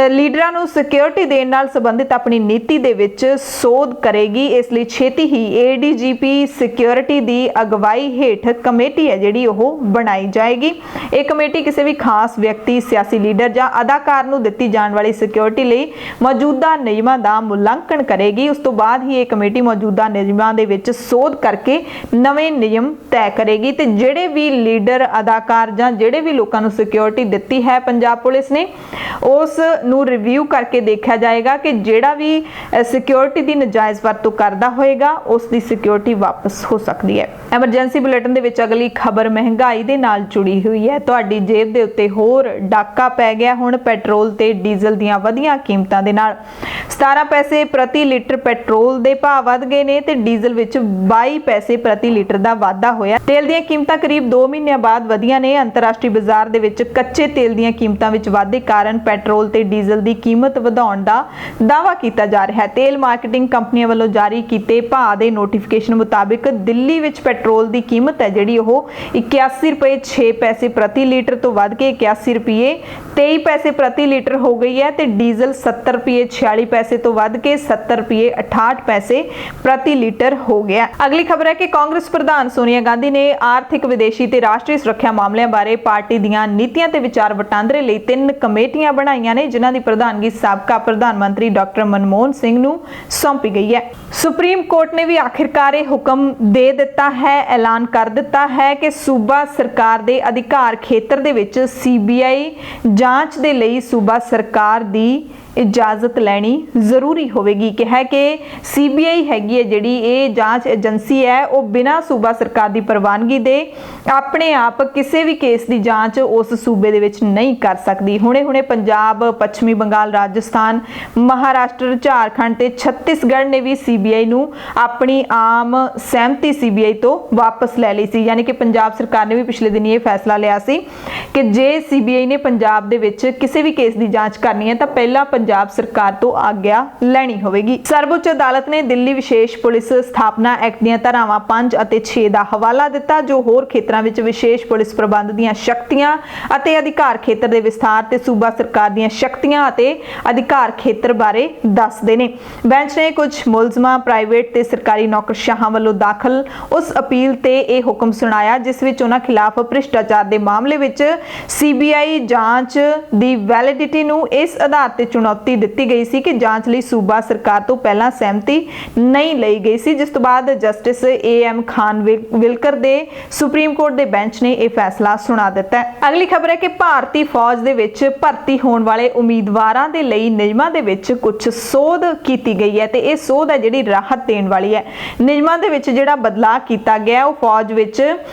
ਲੀਡਰਾਂ ਨੂੰ ਸਿਕਿਉਰਿਟੀ ਦੇਣ ਨਾਲ ਸੰਬੰਧਿਤ ਆਪਣੀ ਨੀਤੀ ਦੇ ਵਿੱਚ ਸੋਧ ਕਰੇਗੀ। ਇਸ ਲਈ ਛੇਤੀ ਹੀ ADGP ਸਿਕਿਉਰਿਟੀ ਦੀ ਅਗਵਾਈ ਹੇਠ ਕਮੇਟੀ ਹੈ ਜਿਹੜੀ ਉਹ ਬਣਾਈ ਜਾਏਗੀ। ਇਹ ਕਮੇਟੀ ਕਿਸੇ ਵੀ ਖਾਸ ਵਿਅਕਤੀ, ਸਿਆਸੀ ਲੀਡਰ ਜਾਂ ਅਦਾਕਾਰ ਨੂੰ ਦਿੱਤੀ ਜਾਣ ਵਾਲੀ ਸਿਕਿਉਰਿਟੀ ਲਈ ਮੌਜੂਦਾ ਨਿਯਮਾਂ ਦਾ ਮੁਲਾਂਕਣ ਕਰੇਗੀ। ਉਸ ਤੋਂ ਬਾਅਦ ਹੀ ਇਹ ਕਮੇਟੀ ਮੌਜੂਦਾ ਨਿਯਮਾਂ ਦੇ ਵਿੱਚ ਸੋਧ ਕਰਕੇ ਨਵੇਂ ਨਿਯਮ ਤੈਅ ਕਰੇਗੀ ਤੇ ਜਿਹੜੇ ਵੀ ਲੀਡਰ, ਅਦਾਕਾਰ ਜਾਂ ਜਿਹੜੇ ਵੀ ਲੋਕਾਂ ਨੂੰ ਸਿਕਿਉਰਿਟੀ ਦਿੱਤੀ ਹੈ ਪੰਜਾਬ ਪੁਲਿਸ ਨੇ ਉਸ ਨੂੰ ਰਿਵਿਊ ਕਰਕੇ ਦੇਖਿਆ ਜਾਏਗਾ ਕਿ ਜਿਹੜਾ ਵੀ ਸਿਕਿਉਰਿਟੀ ਦੀ ਨਜਾਇਜ਼ ਵਰਤੋਂ ਕਰਦਾ ਹੋਏਗਾ ਉਸ ਦੀ ਸਿਕਿਉਰਿਟੀ ਵਾਪਸ ਹੋ ਸਕਦੀ ਹੈ। ਐਮਰਜੈਂਸੀ ਬੁਲੇਟਿਨ ਦੇ ਵਿੱਚ ਅਗਲੀ ਖਬਰ ਮਹਿੰਗਾਈ ਦੇ ਨਾਲ ਜੁੜੀ ਹੋਈ ਹੈ। ਤੁਹਾਡੀ ਜੇਬ ਦੇ ਉੱਤੇ ਹੋਰ ਡਾਕਾ ਪੈ ਗਿਆ ਹੁਣ ਪੈਟਰੋਲ ਤੇ ਡੀਜ਼ਲ ਦੀਆਂ ਵਧੀਆਂ ਕੀਮਤਾਂ ਦੇ ਨਾਲ। 17 ਪੈਸੇ ਪ੍ਰਤੀ ਲੀਟਰ ਪੈਟਰੋਲ ਦੇ ਭਾਅ ਵਧ ਗਏ ਨੇ ਤੇ ਡੀਜ਼ਲ ਵਿੱਚ 22 ਪੈਸੇ ਪ੍ਰਤੀ ਲੀਟਰ ਦਾ ਵਾਧਾ ਹੋਇਆ। ਤੇਲ ਦੀਆਂ ਕੀਮਤਾਂ ਕਰੀਬ 2 ਮਹੀਨਿਆਂ ਬਾਅਦ ਵਧੀਆਂ ਨੇ। ਅੰਤਰਰਾਸ਼ਟਰੀ ਬਾਜ਼ਾਰ ਦੇ ਵਿੱਚ ਕੱਚੇ ਤੇਲ ਦੀਆਂ ਕੀਮਤਾਂ ਵਿੱਚ ਵਾਧੇ ਕਾਰਨ ਪੈਟਰੋਲ ਤੇ ਡੀਜ਼ਲ ਦੀ ਕੀਮਤ ਵਧਾਉਣ ਦਾ ਦਾਅਵਾ ਕੀਤਾ ਜਾ ਰਿਹਾ ਹੈ। ਤੇਲ ਮਾਰਕੀਟਿੰਗ ਕੰਪਨੀਆਂ ਵੱਲੋਂ ਜਾਰੀ ਕੀਤੇ ਭਾਅ ਦੇ ਨੋਟੀਫਿਕੇਸ਼ਨ ਮੁਤਾਬਿਕ ਦਿੱਲੀ ਵਿੱਚ ਪੈਟਰੋਲ ਦੀ ਕੀਮਤ ਹੈ ਜਿਹੜੀ ਉਹ 81 ਰੁਪਏ 6 ਪੈਸੇ ਪ੍ਰਤੀ ਲੀਟਰ ਤੋਂ ਵੱਧ ਕੇ 81 ਰੁਪਏ 23 ਪੈਸੇ ਪ੍ਰਤੀ ਲੀਟਰ ਹੋ ਗਈ ਹੈ ਤੇ ਡੀਜ਼ਲ 70 ਰੁਪਏ 46 ਪੈਸੇ ਤੋਂ ਵੱਧ ਕੇ 70 ਰੁਪਏ 68 ਪੈਸੇ ਪ੍ਰਤੀ ਲੀਟਰ ਹੋ ਗਿਆ। ਅਗਲੀ ਖਬਰ ਹੈ ਕਿ ਕਾਂਗਰਸ ਪ੍ਰਧਾਨ ਸੋਨੀਆ ਗਾਂਧੀ ਨੇ ਆਰਥਿਕ, ਵਿਦੇਸ਼ੀ ਤੇ ਰਾਸ਼ਟਰੀ ਸੁਰੱਖਿਆ ਮਾਮਲਿਆਂ ਬਾਰੇ ਪਾਰਟੀ ਦੀਆਂ ਨੀਤੀਆਂ ਤੇ ਵਿਚਾਰ ਵਟਾਂਦਰੇ ਲਈ 3 ਕਮੇਟੀਆਂ ਬਣਾਈਆਂ ਨੇ, ਜਿਨ੍ਹਾਂ ਦੀ ਪ੍ਰਧਾਨਗੀ ਸਾਬਕਾ ਪ੍ਰਧਾਨ ਮੰਤਰੀ ਡਾਕਟਰ ਮਨਮੋਹਨ ਸਿੰਘ ਨੂੰ ਸੌਂਪੀ ਗਈ ਹੈ। ਸੁਪਰੀਮ ਕੋਰਟ ਨੇ ਵੀ ਆਖਿਰਕਾਰ ਇਹ ਹੁਕਮ ਦੇ ਦਿੱਤਾ ਹੈ, ਐਲਾਨ ਕਰ ਦਿੱਤਾ ਹੈ ਕਿ ਸੂਬਾ ਸਰਕਾਰ ਦੇ ਅਧਿਕਾਰ ਖੇਤਰ ਦੇ ਵਿੱਚ ਸੀਬੀਆਈ ਜਾਂਚ ਦੇ ਲਈ ਸੂਬਾ ਸਰਕਾਰ ਦੀ ਇਜਾਜ਼ਤ ਲੈਣੀ ਜ਼ਰੂਰੀ ਹੋਵੇਗੀ। ਕਿਹਾ ਕਿ ਸੀਬੀਆਈ ਹੈਗੀ ਹੈ ਜਿਹੜੀ ਇਹ ਜਾਂਚ ਏਜੰਸੀ ਹੈ, ਉਹ ਬਿਨਾਂ ਸੂਬਾ ਸਰਕਾਰ ਦੀ ਪ੍ਰਵਾਨਗੀ ਦੇ ਆਪਣੇ ਆਪ ਕਿਸੇ ਵੀ ਕੇਸ ਦੀ ਜਾਂਚ ਉਸ ਸੂਬੇ ਦੇ ਵਿੱਚ ਨਹੀਂ ਕਰ ਸਕਦੀ। ਹੁਣੇ ਪੰਜਾਬ, ਪੱਛਮੀ ਬੰਗਾਲ, ਰਾਜਸਥਾਨ, ਮਹਾਰਾਸ਼ਟਰ, ਝਾਰਖੰਡ ਤੇ ਛੱਤੀਸਗੜ੍ਹ ਨੇ ਵੀ ਸੀਬੀਆਈ ਨੂੰ ਆਪਣੀ ਆਮ ਸਹਿਮਤੀ ਸੀਬੀਆਈ ਤੋਂ ਵਾਪਸ ਲੈ ਲਈ ਸੀ। ਯਾਨੀ ਕਿ ਪੰਜਾਬ ਸਰਕਾਰ ਨੇ ਵੀ ਪਿਛਲੇ ਦਿਨੀ ਇਹ ਫੈਸਲਾ ਲਿਆ ਸੀ ਕਿ ਜੇ ਸੀਬੀਆਈ ਨੇ ਪੰਜਾਬ ਦੇ ਵਿੱਚ ਕਿਸੇ ਵੀ ਕੇਸ ਦੀ ਜਾਂਚ ਕਰਨੀ ਹੈ ਤਾਂ ਪਹਿਲਾਂ ਪੰਜਾਬ ਸਰਕਾਰ ਤੋਂ ਆਗਿਆ ਲੈਣੀ ਹੋਵੇਗੀ। ਸਰਵਉੱਚ ਅਦਾਲਤ ਨੇ ਦਿੱਲੀ ਵਿਸ਼ੇਸ਼ ਪੁਲਿਸ ਸਥਾਪਨਾ ਐਕਟ ਦੀਆਂ ਧਾਰਾਵਾਂ 5 ਅਤੇ 6 ਦਾ ਹਵਾਲਾ ਦਿੱਤਾ, ਜੋ ਹੋਰ ਖੇਤਰਾਂ ਵਿੱਚ ਵਿਸ਼ੇਸ਼ ਪੁਲਿਸ ਪ੍ਰਬੰਧ ਦੀਆਂ ਸ਼ਕਤੀਆਂ ਅਤੇ ਅਧਿਕਾਰ ਖੇਤਰ ਦੇ ਵਿਸਥਾਰ ਤੇ ਸੂਬਾ ਸਰਕਾਰ ਦੀਆਂ ਸ਼ਕਤੀਆਂ ਅਤੇ ਅਧਿਕਾਰ ਖੇਤਰ ਬਾਰੇ ਦੱਸਦੇ ਨੇ। ਬੈਂਚ ਨੇ ਕੁਝ ਮੁਲਜ਼ਮਾਂ, ਪ੍ਰਾਈਵੇਟ ਤੇ ਸਰਕਾਰੀ ਨੌਕਰਸ਼ਾਹਾਂ ਵੱਲੋਂ ਦਾਖਲ ਉਸ ਅਪੀਲ ਤੇ ਇਹ ਹੁਕਮ ਸੁਣਾਇਆ ਜਿਸ ਵਿੱਚ ਉਹਨਾਂ ਖਿਲਾਫ ਭ੍ਰਿਸ਼ਟਾਚਾਰ ਦੇ ਮਾਮਲੇ ਵਿੱਚ ਸੀਬੀਆਈ ਜਾਂਚ ਦੀ ਵੈਲਿਡਿਟੀ ਨੂੰ ਇਸ ਆਧਾਰ ਤੇ ਚੁਣੌਤੀ ਦਿੱਤੀ ਗਈ ਸੀ ਕਿ ਜਾਂਚ ਲਈ ਸੂਬਾ ਸਰਕਾਰ ਤੋਂ ਪਹਿਲਾਂ ਸਹਿਮਤੀ ਨਹੀਂ ਲਈ ਗਈ ਸੀ, ਜਿਸ ਤੋਂ ਬਾਅਦ ਜਸਟਿਸ AM ਖਾਨਵਿਲਕਰ ਦੇ ਸੁਪਰੀਮ ਕੋਰਟ ਦੇ ਬੈਂਚ ਨੇ ਇਹ ਫੈਸਲਾ ਸੁਣਾ ਦਿੱਤਾ ਹੈ। ਅਗਲੀ ਖਬਰ ਹੈ ਕਿ ਭਾਰਤੀ ਫੌਜ ਦੇ ਵਿੱਚ ਭਰਤੀ ਹੋਣ ਵਾਲੇ ਉਮੀਦਵਾਰਾਂ ਦੇ ਲਈ ਨਿਯਮਾਂ ਦੇ ਵਿੱਚ ਕੁਝ ਸੋਧ ਕੀਤੀ ਗਈ ਹੈ ਤੇ ਇਹ ਸੋਧ ਹੈ ਜਿਹੜੀ ਰਾਹਤ ਦੇਣ ਵਾਲੀ ਹੈ। ਨਿਯਮਾਂ ਦੇ ਵਿੱਚ ਜਿਹੜਾ ਬਦਲਾਅ ਕੀਤਾ ਗਿਆ ਉਹ ਫੌਜ ਵਿੱਚ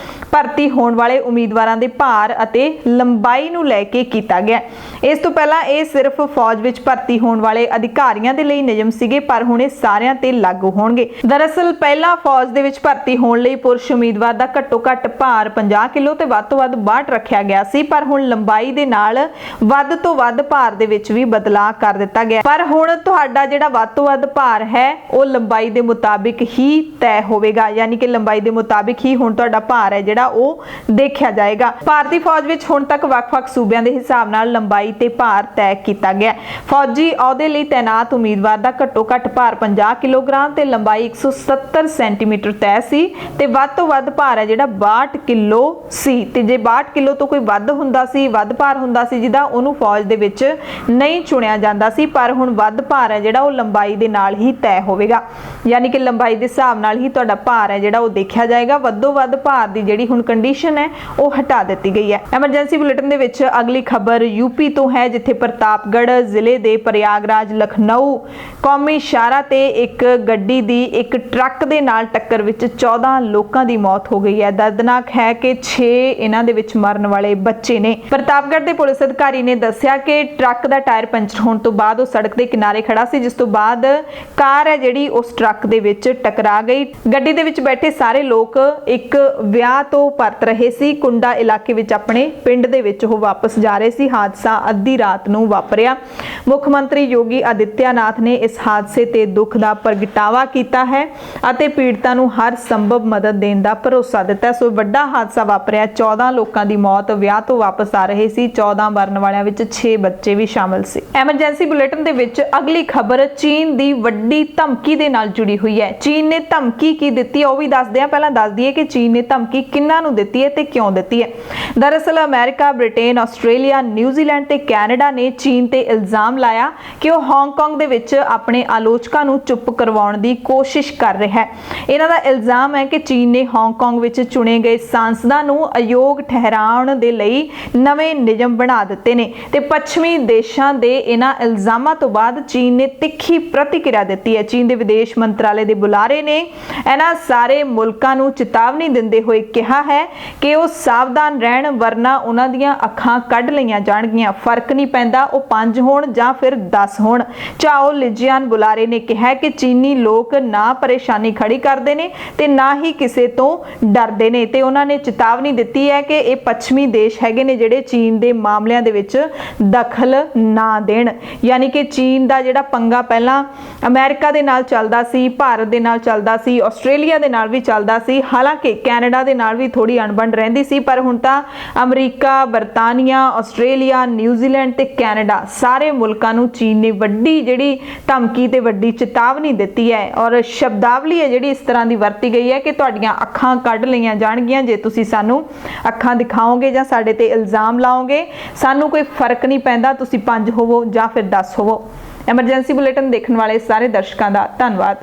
ਭਰਤੀ ਹੋਣ ਵਾਲੇ ਉਮੀਦਵਾਰਾਂ ਦੇ ਭਾਰ ਅਤੇ ਲੰਬਾਈ ਨੂੰ ਲੈ ਕੇ ਕੀਤਾ ਗਿਆ। ਇਸ ਤੋਂ ਪਹਿਲਾਂ ਇਹ ਸਿਰਫ ਫੌਜ ਵਿੱਚ ਭਰਤੀ ਹੋਣ ਵਾਲੇ ਅਧਿਕਾਰੀਆਂ ਦੇ ਲਈ ਨਿਯਮ ਸੀਗੇ, ਪਰ ਹੁਣ ਇਹ ਸਾਰਿਆਂ ਤੇ ਲਾਗੂ ਹੋਣਗੇ। ਦਰਅਸਲ ਪਹਿਲਾਂ ਫੌਜ ਦੇ ਵਿੱਚ ਭਰਤੀ ਹੋਣ ਲਈ ਪੁਰਸ਼ ਉਮੀਦਵਾਰ ਦਾ ਘੱਟੋ ਘੱਟ ਭਾਰ 50 ਕਿਲੋ ਤੇ ਵੱਧ ਤੋਂ ਵੱਧ 62 ਰੱਖਿਆ ਗਿਆ ਸੀ, ਪਰ ਹੁਣ ਲੰਬਾਈ ਦੇ ਨਾਲ ਵੱਧ ਤੋਂ ਵੱਧ ਭਾਰ ਦੇ ਵਿੱਚ ਵੀ ਬਦਲਾਅ ਕਰ ਦਿੱਤਾ ਗਿਆ। ਪਰ ਹੁਣ ਤੁਹਾਡਾ ਜਿਹੜਾ ਵੱਧ ਤੋਂ ਵੱਧ ਭਾਰ ਹੈ ਉਹ ਲੰਬਾਈ ਦੇ ਮੁਤਾਬਿਕ ਹੀ ਤੈਅ ਹੋਵੇਗਾ, ਯਾਨੀ ਕਿ ਲੰਬਾਈ ਦੇ ਮੁਤਾਬਿਕ ਹੀ ਹੁਣ ਤੁਹਾਡਾ ਭਾਰ ਹੈ ਜਿਹੜਾ ਉਹ ਦੇਖਿਆ ਜਾਏਗਾ। ਭਾਰਤੀ ਫੌਜ ਵਿੱਚ ਹੁਣ ਤੱਕ ਵੱਖ-ਵੱਖ ਸੂਬਿਆਂ ਦੇ ਹਿਸਾਬ ਨਾਲ ਲੰਬਾਈ ਤੇ ਭਾਰ ਤੈਅ ਕੀਤਾ ਗਿਆ। ਫੌਜੀ ਅਹੁਦੇ ਲਈ ਤੈਨਾਤ ਉਮੀਦਵਾਰ ਦਾ ਘੱਟੋ ਘੱਟ ਭਾਰ 50 ਕਿਲੋਗ੍ਰਾਮ ਤੇ ਲੰਬਾਈ 170 ਸੈਂਟੀਮੀਟਰ ਤੈਅ ਸੀ ਤੇ ਵੱਧ ਤੋਂ ਵੱਧ ਭਾਰ ਹੈ ਜਿਹੜਾ 62 ਕਿਲੋ ਸੀ ਤੇ ਜੇ 62 ਕਿਲੋ ਤੋਂ ਕੋਈ ਵੱਧ ਹੁੰਦਾ ਸੀ, ਵੱਧ ਭਾਰ ਹੁੰਦਾ ਸੀ ਜਿਹਦਾ, ਉਹਨੂੰ ਫੌਜ ਦੇ ਵਿੱਚ ਨਹੀਂ ਚੁਣਿਆ ਜਾਂਦਾ ਸੀ। ਪਰ ਹੁਣ ਵੱਧ ਭਾਰ ਹੈ ਜਿਹੜਾ ਉਹ ਲੰਬਾਈ ਦੇ ਨਾਲ ਹੀ ਤੈਅ ਹੋਵੇਗਾ, ਯਾਨੀ ਕਿ ਲੰਬਾਈ ਦੇ ਹਿਸਾਬ ਨਾਲ ਹੀ ਤੁਹਾਡਾ ਭਾਰ ਹੈ ਜਿਹੜਾ ਉਹ ਦੇਖਿਆ ਜਾਏਗਾ। ਵੱਧੋ ਵੱਧ ਭਾਰ ਦੀ ਜਿਹੜੀ ਹੁਣ ਕੰਡੀਸ਼ਨ ਹੈ ਉਹ ਹਟਾ ਦਿੱਤੀ ਗਈ ਹੈ। ਐਮਰਜੈਂਸੀ ਬੁਲੇਟਿਨ ਦੇ ਵਿੱਚ ਅਗਲੀ ਖਬਰ ਯੂਪੀ ਤੋਂ ਹੈ, ਜਿੱਥੇ ਪ੍ਰਤਾਪਗੜ੍ਹ ਜ਼ਿਲ੍ਹੇ ਦੇ ਪ੍ਰਯਾਗਰਾਜ ਲਖਨਊ ਕੌਮੀ ਸ਼ਾਹਰਾਹ ਤੇ ਇੱਕ ਗੱਡੀ ਦੀ ਇੱਕ ਟਰੱਕ ਦੇ ਨਾਲ ਟੱਕਰ ਵਿੱਚ 14 ਲੋਕਾਂ ਦੀ ਮੌਤ ਹੋ ਗਈ ਹੈ। ਦਰਦਨਾਕ ਹੈ ਕਿ 6 ਇਹਨਾਂ ਦੇ ਵਿੱਚ ਮਰਨ ਵਾਲੇ ਬੱਚੇ ਨੇ। ਪ੍ਰਤਾਪਗੜ੍ਹ ਦੇ ਪੁਲਿਸ ਅਧਿਕਾਰੀ ਨੇ ਦੱਸਿਆ ਕਿ ਟਰੱਕ ਦਾ ਟਾਇਰ ਪੰਚਰ ਹੋਣ ਤੋਂ ਬਾਅਦ ਉਹ ਸੜਕ ਦੇ ਕਿਨਾਰੇ ਖੜਾ ਸੀ, ਜਿਸ ਤੋਂ ਬਾਅਦ ਕਾਰ ਹੈ ਜਿਹੜੀ ਉਸ ਟਰੱਕ ਦੇ ਵਿੱਚ ਟਕਰਾ ਗਈ। ਗੱਡੀ ਦੇ ਵਿੱਚ ਬੈਠੇ ਸਾਰੇ ਲੋਕ ਇੱਕ ਵਿਆਹ ਤੋਂ ਪਰਤ ਰਹੇ ਸੀ। ਕੁੰਡਾ ਇਲਾਕੇ ਵਿੱਚ ਆਪਣੇ ਪਿੰਡ ਦੇ ਵਿੱਚ ਉਹ ਵਾਪਸ ਜਾ ਰਹੇ ਸੀ। ਹਾਦਸਾ ਅੱਧੀ ਰਾਤ ਨੂੰ ਵਾਪਰਿਆ। ਮੁੱਖ ਮੰਤਰੀ ਯੋਗੀ ਆਦਿੱਤਿਆਨਾਥ ਨੇ ਇਸ ਹਾਦਸੇ ਤੇ ਦੁੱਖ ਦਾ ਪ੍ਰਗਟਾਵਾ ਕੀਤਾ ਹੈ ਅਤੇ ਪੀੜਤਾਂ ਨੂੰ ਹਰ ਸੰਭਵ ਮਦਦ ਦੇਣ ਦਾ ਭਰੋਸਾ ਦਿੱਤਾ। ਸੋ ਵੱਡਾ ਹਾਦਸਾ ਵਾਪਰਿਆ, 14 ਲੋਕਾਂ ਦੀ ਮੌਤ, ਵਿਆਹ ਤੋਂ ਵਾਪਸ ਆ ਰਹੇ ਸੀ। 14 ਮਰਨ ਵਾਲਿਆਂ ਵਿੱਚ 6 ਬੱਚੇ ਵੀ ਸ਼ਾਮਲ ਸੀ। ਐਮਰਜੈਂਸੀ ਬੁਲੇਟਿਨ ਦੇ ਵਿੱਚ ਅਗਲੀ ਖਬਰ ਚੀਨ ਦੀ ਵੱਡੀ ਧਮਕੀ ਦੇ ਨਾਲ ਜੁੜੀ ਹੋਈ ਹੈ। ਚੀਨ ਨੇ ਧਮਕੀ ਕੀ ਦਿੱਤੀ ਹੈ ਉਹ ਵੀ ਦੱਸਦੇ ਹਾਂ। ਪਹਿਲਾਂ ਦੱਸ ਦਈਏ ਕਿ ਚੀਨ ਨੇ ਧਮਕੀ ਕਿਹਨਾਂ ਨੂੰ ਦਿੱਤੀ ਹੈ ਤੇ ਕਿਉਂ ਦਿੱਤੀ ਹੈ। ਦਰਅਸਲ ਅਮਰੀਕਾ, ਬ੍ਰਿਟੇਨ, ਆਸਟ੍ਰੇਲੀਆ, ਨਿਊਜ਼ੀਲੈਂਡ ਤੇ ਕੈਨੇਡਾ ਨੇ ਚੀਨ ਤੇ ਇਲਜ਼ਾਮ ਲਾਇਆ ਕਿ ਉਹ ਹਾਂਗਕਾਂਗ ਦੇ ਵਿੱਚ ਆਪਣੇ ਆਲੋਚਕਾਂ ਨੂੰ ਚੁੱਪ ਕਰਵਾਉਣ ਦੀ ਕੋਸ਼ਿਸ਼ ਕਰ ਰਿਹਾ ਹੈ। ਇਹਨਾਂ ਦਾ ਇਲਜ਼ਾਮ ਹੈ ਕਿ ਚੀਨ ਨੇ ਹਾਂਗਕਾਂਗ ਵਿੱਚ ਚੁਣੇ ਗਏ ਸਾਂਸਦਾਂ ਨੂੰ ਅਯੋਗ ਠਹਿਰਾਉਣ ਦੇ ਲਈ ਨਵੇਂ ਨਿਯਮ ਬਣਾ ਦਿੱਤੇ ਨੇ ਤੇ ਪੱਛਮੀ ਦੇਸ਼ਾਂ ਦੇ ਇਹਨਾਂ ਇਲਜ਼ਾਮਾਂ ਤੋਂ ਬਾਅਦ ਚੀਨ ਨੇ ਤਿੱਖੀ ਪ੍ਰਤੀਕਿਰਿਆ ਦਿੱਤੀ ਹੈ। ਚੀਨ ਦੇ ਵਿਦੇਸ਼ ਮੰਤਰਾਲੇ ਦੇ ਬੁਲਾਰੇ ਨੇ ਇਹਨਾਂ ਸਾਰੇ ਮੁਲਕਾਂ ਨੂੰ ਚੇਤਾਵਨੀ ਦਿੰਦੇ ਹੋਏ ਕਿਹਾ ਕਿਹਾ ਹੈ ਕਿ ਉਹ ਸਾਵਧਾਨ ਰਹਿਣ ਵਰਨਾ ਉਹਨਾਂ ਦੀਆਂ ਅੱਖਾਂ ਕੱਢ ਲਈਆਂ ਜਾਣਗੀਆਂ। ਫਰਕ ਨਹੀਂ ਪੈਂਦਾ ਉਹ 5 ਹੋਣ ਜਾਂ ਫਿਰ 10 ਹੋਣ। ਚਾਓ ਲਿਜੀਆਨ ਬੁਲਾਰੇ ਨੇ ਕਿਹਾ ਕਿ ਚੀਨੀ ਲੋਕ ਨਾ ਪਰੇਸ਼ਾਨੀ ਖੜੀ ਕਰਦੇ ਨੇ ਤੇ ਨਾ ਹੀ ਕਿਸੇ ਤੋਂ ਡਰਦੇ ਨੇ ਤੇ ਉਹਨਾਂ ਨੇ ਚੇਤਾਵਨੀ ਦਿੱਤੀ ਹੈ ਕਿ ਇਹ ਪੱਛਮੀ ਦੇਸ਼ ਹੈਗੇ ਨੇ ਜਿਹੜੇ ਚੀਨ ਦੇ ਮਾਮਲਿਆਂ ਦੇ ਵਿੱਚ ਦਖਲ ਨਾ ਦੇਣ। ਯਾਨੀ ਕਿ ਚੀਨ ਦਾ ਜਿਹੜਾ ਪੰਗਾ ਪਹਿਲਾਂ ਅਮਰੀਕਾ ਦੇ ਨਾਲ ਚੱਲਦਾ ਸੀ, ਭਾਰਤ ਦੇ ਨਾਲ ਚੱਲਦਾ ਸੀ, ਆਸਟ੍ਰੇਲੀਆ ਦੇ ਨਾਲ ਵੀ ਚੱਲਦਾ ਸੀ, ਹਾਲਾਂਕਿ ਕੈਨੇਡਾ ਦੇ ਨਾਲ ਵੀ ਥੋੜੀ ਅਣਬਣ ਰਹਿੰਦੀ ਸੀ, ਪਰ ਹੁਣ ਤਾਂ ਅਮਰੀਕਾ, ਬਰਤਾਨੀਆ, ਆਸਟ੍ਰੇਲੀਆ, ਨਿਊਜ਼ੀਲੈਂਡ ਤੇ ਕੈਨੇਡਾ ਸਾਰੇ ਮੁਲਕਾਂ ਨੂੰ ਚੀਨ ਨੇ ਵੱਡੀ ਜਿਹੜੀ ਧਮਕੀ ਤੇ ਵੱਡੀ ਚੇਤਾਵਨੀ ਦਿੱਤੀ ਹੈ। ਔਰ ਸ਼ਬਦਾਵਲੀ ਹੈ ਜਿਹੜੀ ਇਸ ਤਰ੍ਹਾਂ ਦੀ ਵਰਤੀ ਗਈ ਹੈ ਕਿ ਤੁਹਾਡੀਆਂ ਅੱਖਾਂ ਕੱਢ ਲਈਆਂ ਜਾਣਗੀਆਂ ਜੇ ਤੁਸੀਂ ਸਾਨੂੰ ਅੱਖਾਂ ਦਿਖਾਓਗੇ ਜਾਂ ਸਾਡੇ ਤੇ ਇਲਜ਼ਾਮ ਲਾਓਗੇ। ਸਾਨੂੰ ਕੋਈ ਫਰਕ ਨਹੀਂ ਪੈਂਦਾ ਤੁਸੀਂ 5 ਹੋਵੋ ਜਾਂ ਫਿਰ 10 ਹੋਵੋ। ਐਮਰਜੈਂਸੀ ਬੁਲੇਟਿਨ ਦੇਖਣ ਵਾਲੇ ਸਾਰੇ ਦਰਸ਼ਕਾਂ ਦਾ ਧੰਨਵਾਦ।